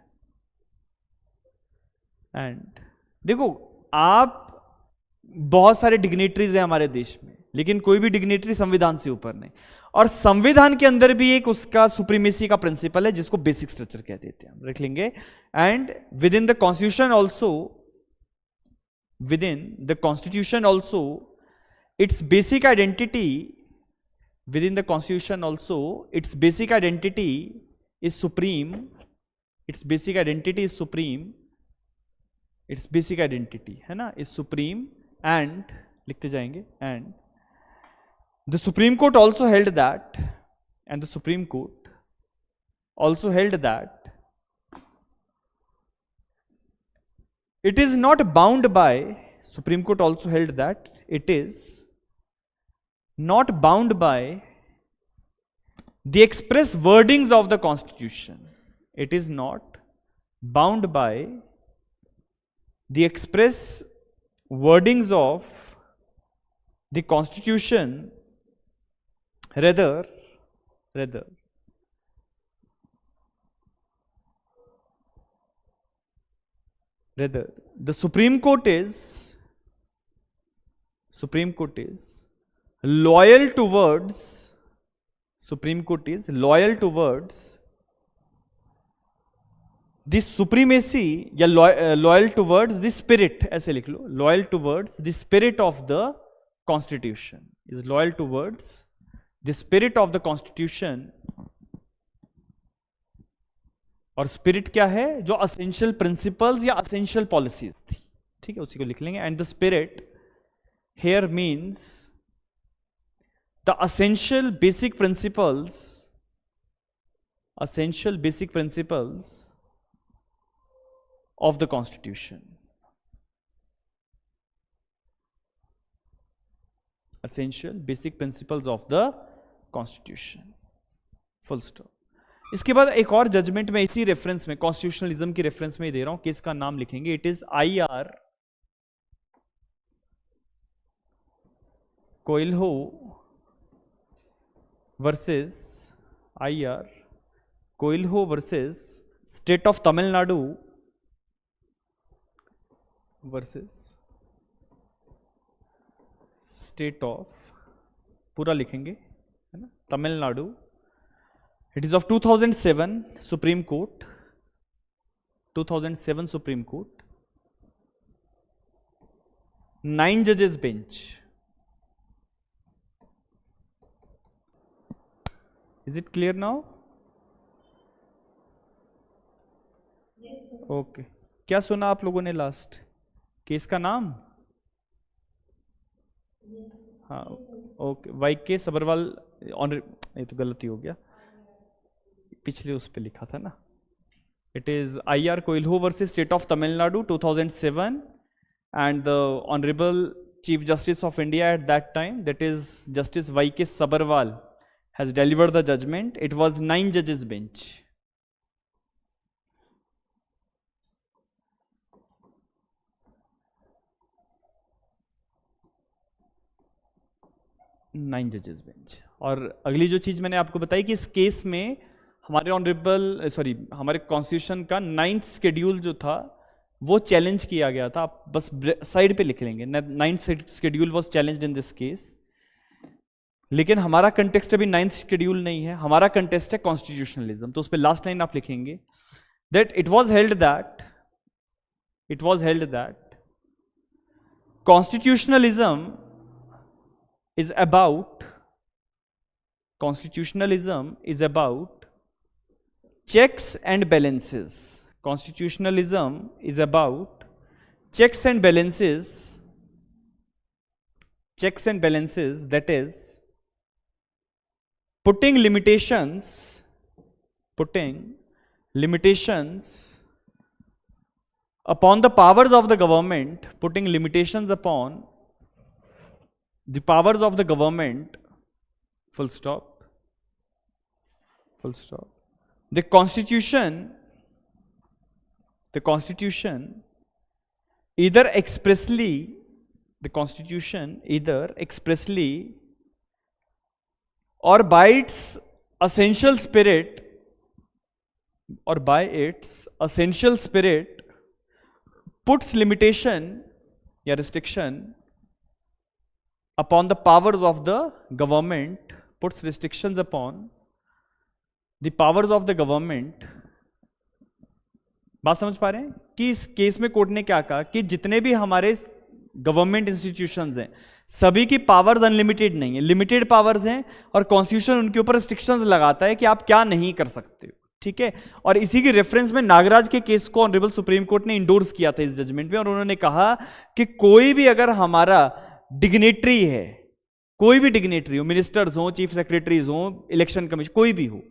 देखो, आप बहुत सारे डिग्नेटरीज हैं हमारे देश में, लेकिन कोई भी डिग्नेटरी संविधान से ऊपर नहीं, और संविधान के अंदर भी एक उसका सुप्रीमेसी का प्रिंसिपल है जिसको बेसिक स्ट्रक्चर कह देते हैं, हम रख लेंगे। And with in the constitution also its basic identity within the constitution also, its basic identity is supreme, its basic identity है ना, is supreme, and लिखते जाएंगे, and the Supreme Court also held that, it is not bound by, Supreme Court also held that it is not bound by the express wordings of the Constitution. It is not bound by the express wordings of the Constitution, rather the Supreme Court is loyal towards the supremacy, या loyal towards the spirit, ऐसे लिख लो, loyal towards the spirit of the constitution, is loyal towards the spirit of the constitution। और spirit क्या है, जो essential principles या essential policies थी, ठीक है, उसी को लिख लेंगे। And the spirit here means the essential basic principles of the constitution, essential basic principles of the constitution, full stop। इसके बाद एक और जजमेंट में इसी रेफरेंस में, कॉन्स्टिट्यूशनलिज्म की रेफरेंस में दे रहा हूं, केस का नाम लिखेंगे, it is IR Coelho versus state of Tamil Nadu versus state of, पूरा लिखेंगे, है ना, Tamil Nadu. It is of 2007 supreme court, 9 जजेस bench. Is it clear now? Okay, क्या सुना आप लोगों ने लास्ट केस का नाम? हाँ, okay, Y K Sabharwal on, ये तो गलती हो गया, पिछले उस पे लिखा था ना. It is I R Coelho versus state of Tamil Nadu 2007, and the honourable chief justice of India at that time, that is justice Y K Sabharwal, has delivered the judgment. It was 9 judges bench. Nine जजेस bench. और अगली जो चीज मैंने आपको बताई कि इस केस में हमारे ऑनरेबल हमारे कॉन्स्टिट्यूशन का 9th शेड्यूल जो था वो चैलेंज किया गया था. आप बस साइड पे लिख लेंगे, 9th schedule was challenged in this case. लेकिन हमारा कंटेक्स्ट अभी 9th शेड्यूल नहीं है, हमारा कंटेक्स्ट है कॉन्स्टिट्यूशनलिज्म. तो उस पर लास्ट लाइन आप लिखेंगे that it was held that constitutionalism is about checks and balances. Constitutionalism is about checks and balances, that is putting limitations upon the powers of the government, putting limitations upon the powers of the government, full stop. The constitution either expressly or by its essential spirit puts limitation या restriction upon the powers of the government, puts restrictions upon the powers of the government. बात समझ पा रहे हैं कि इस case में court ने क्या कहा कि जितने भी हमारे गवर्नमेंट इंस्टीट्यूशंस हैं सभी की पावर्स अनलिमिटेड नहीं है, लिमिटेड पावर्स हैं, और कॉन्स्टिट्यूशन उनके ऊपर रिस्ट्रिक्शंस लगाता है कि आप क्या नहीं कर सकते हो. ठीक है. और इसी की रेफरेंस में नागराज के केस को ऑनरेबल सुप्रीम कोर्ट ने इंडोर्स किया था इस जजमेंट में, और उन्होंने कहा कि कोई भी अगर हमारा डिग्नेटरी है, कोई भी डिग्नेटरी हो, मिनिस्टर्स हो, चीफ सेक्रेटरीज हो, इलेक्शन कमीशन, कोई भी हो,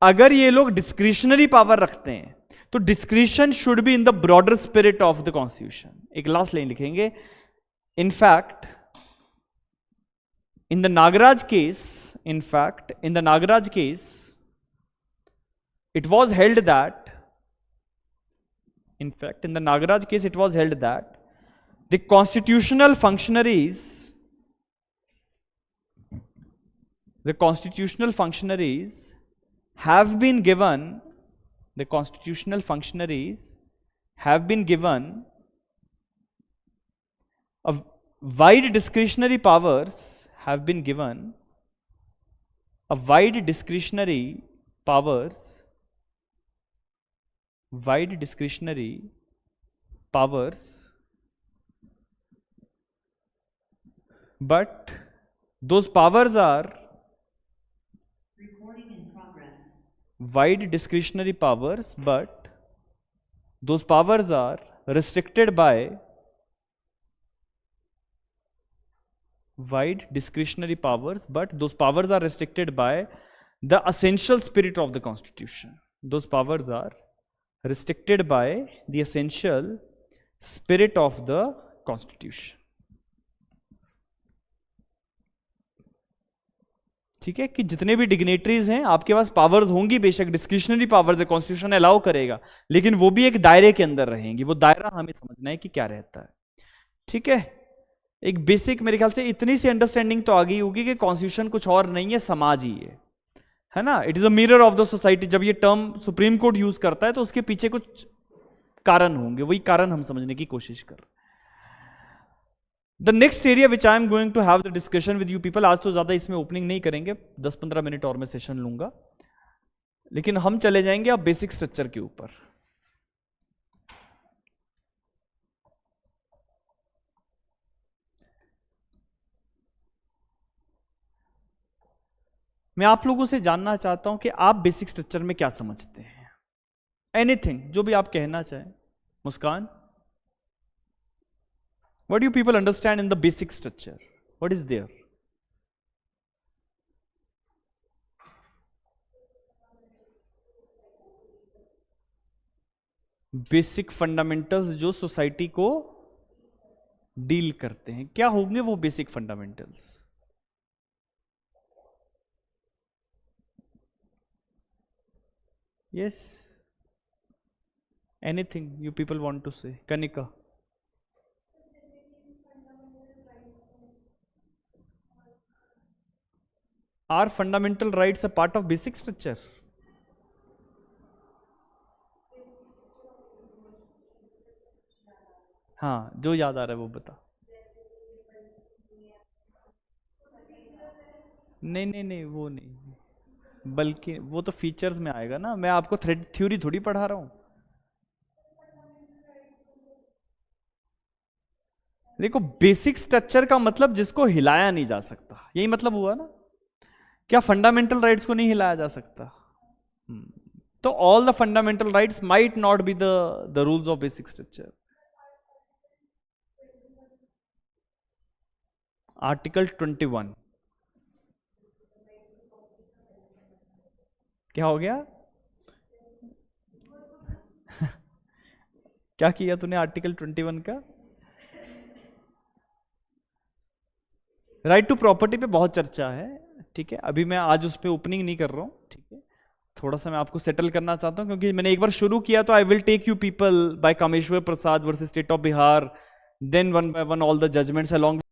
अगर ये लोग डिस्क्रिशनरी पावर रखते हैं तो discretion should be in the broader spirit of the constitution. एक लास्ट लाइन लिखेंगे, in fact in the Nagaraj case, it was held that the constitutional functionaries have been given a wide discretionary powers, but those powers are wide discretionary powers, but those powers are restricted by the essential spirit of the Constitution. Those powers are restricted by the essential spirit of the Constitution. ठीक है. कि जितने भी dignitaries हैं आपके पास powers होंगी, बेशक discretionary powers है, कॉन्स्टिट्यूशन अलाउ करेगा, लेकिन वो भी एक दायरे के अंदर रहेंगी. वो दायरा हमें समझना है कि क्या रहता है. ठीक है. एक बेसिक मेरे ख्याल से इतनी सी अंडरस्टैंडिंग तो आ गई होगी कि कॉन्स्टिट्यूशन कुछ और नहीं है, समाज ही है ना. It is a mirror of the society. जब ये टर्म सुप्रीम कोर्ट यूज करता है तो उसके पीछे कुछ कारण होंगे, वही कारण हम समझने की कोशिश कर रहे हैं. The next area which I am going to have the discussion with you people, आज तो ज्यादा इसमें ओपनिंग नहीं करेंगे, 10-15 मिनट और मैं सेशन लूंगा, लेकिन हम चले जाएंगे अब बेसिक स्ट्रक्चर के ऊपर. मैं आप लोगों से जानना चाहता हूं कि आप बेसिक स्ट्रक्चर में क्या समझते हैं. एनीथिंग, जो भी आप कहना चाहें. मुस्कान, what do you people understand in the basic structure? What is there? Basic fundamentals जो सोसाइटी को डील करते हैं, क्या होंगे वो basic fundamentals? Yes, anything you people want to say, Kanika? Are fundamental rights a part of basic structure? हाँ, जो याद आ रहा है वो बता। नहीं नहीं नहीं, वो नहीं, बल्कि वो तो फीचर्स में आएगा ना, मैं आपको थ्योरी थोड़ी पढ़ा रहा हूँ। देखो, बेसिक स्ट्रक्चर का मतलब जिसको हिलाया नहीं जा सकता, यही मतलब हुआ ना। क्या फंडामेंटल राइट्स को नहीं हिलाया जा सकता? हम्म, तो all the fundamental rights might not be the rules of basic structure. Article 21 क्या हो गया? क्या किया तूने आर्टिकल 21 का? राइट टू प्रॉपर्टी पे बहुत चर्चा है, ठीक है, अभी मैं आज उस पर ओपनिंग नहीं कर रहा हूँ, ठीक है। थोड़ा सा मैं आपको सेटल करना चाहता हूँ, क्योंकि मैंने एक बार शुरू किया तो I will take you people by Kameshwar Prasad versus state of Bihar, then one by one all the judgments along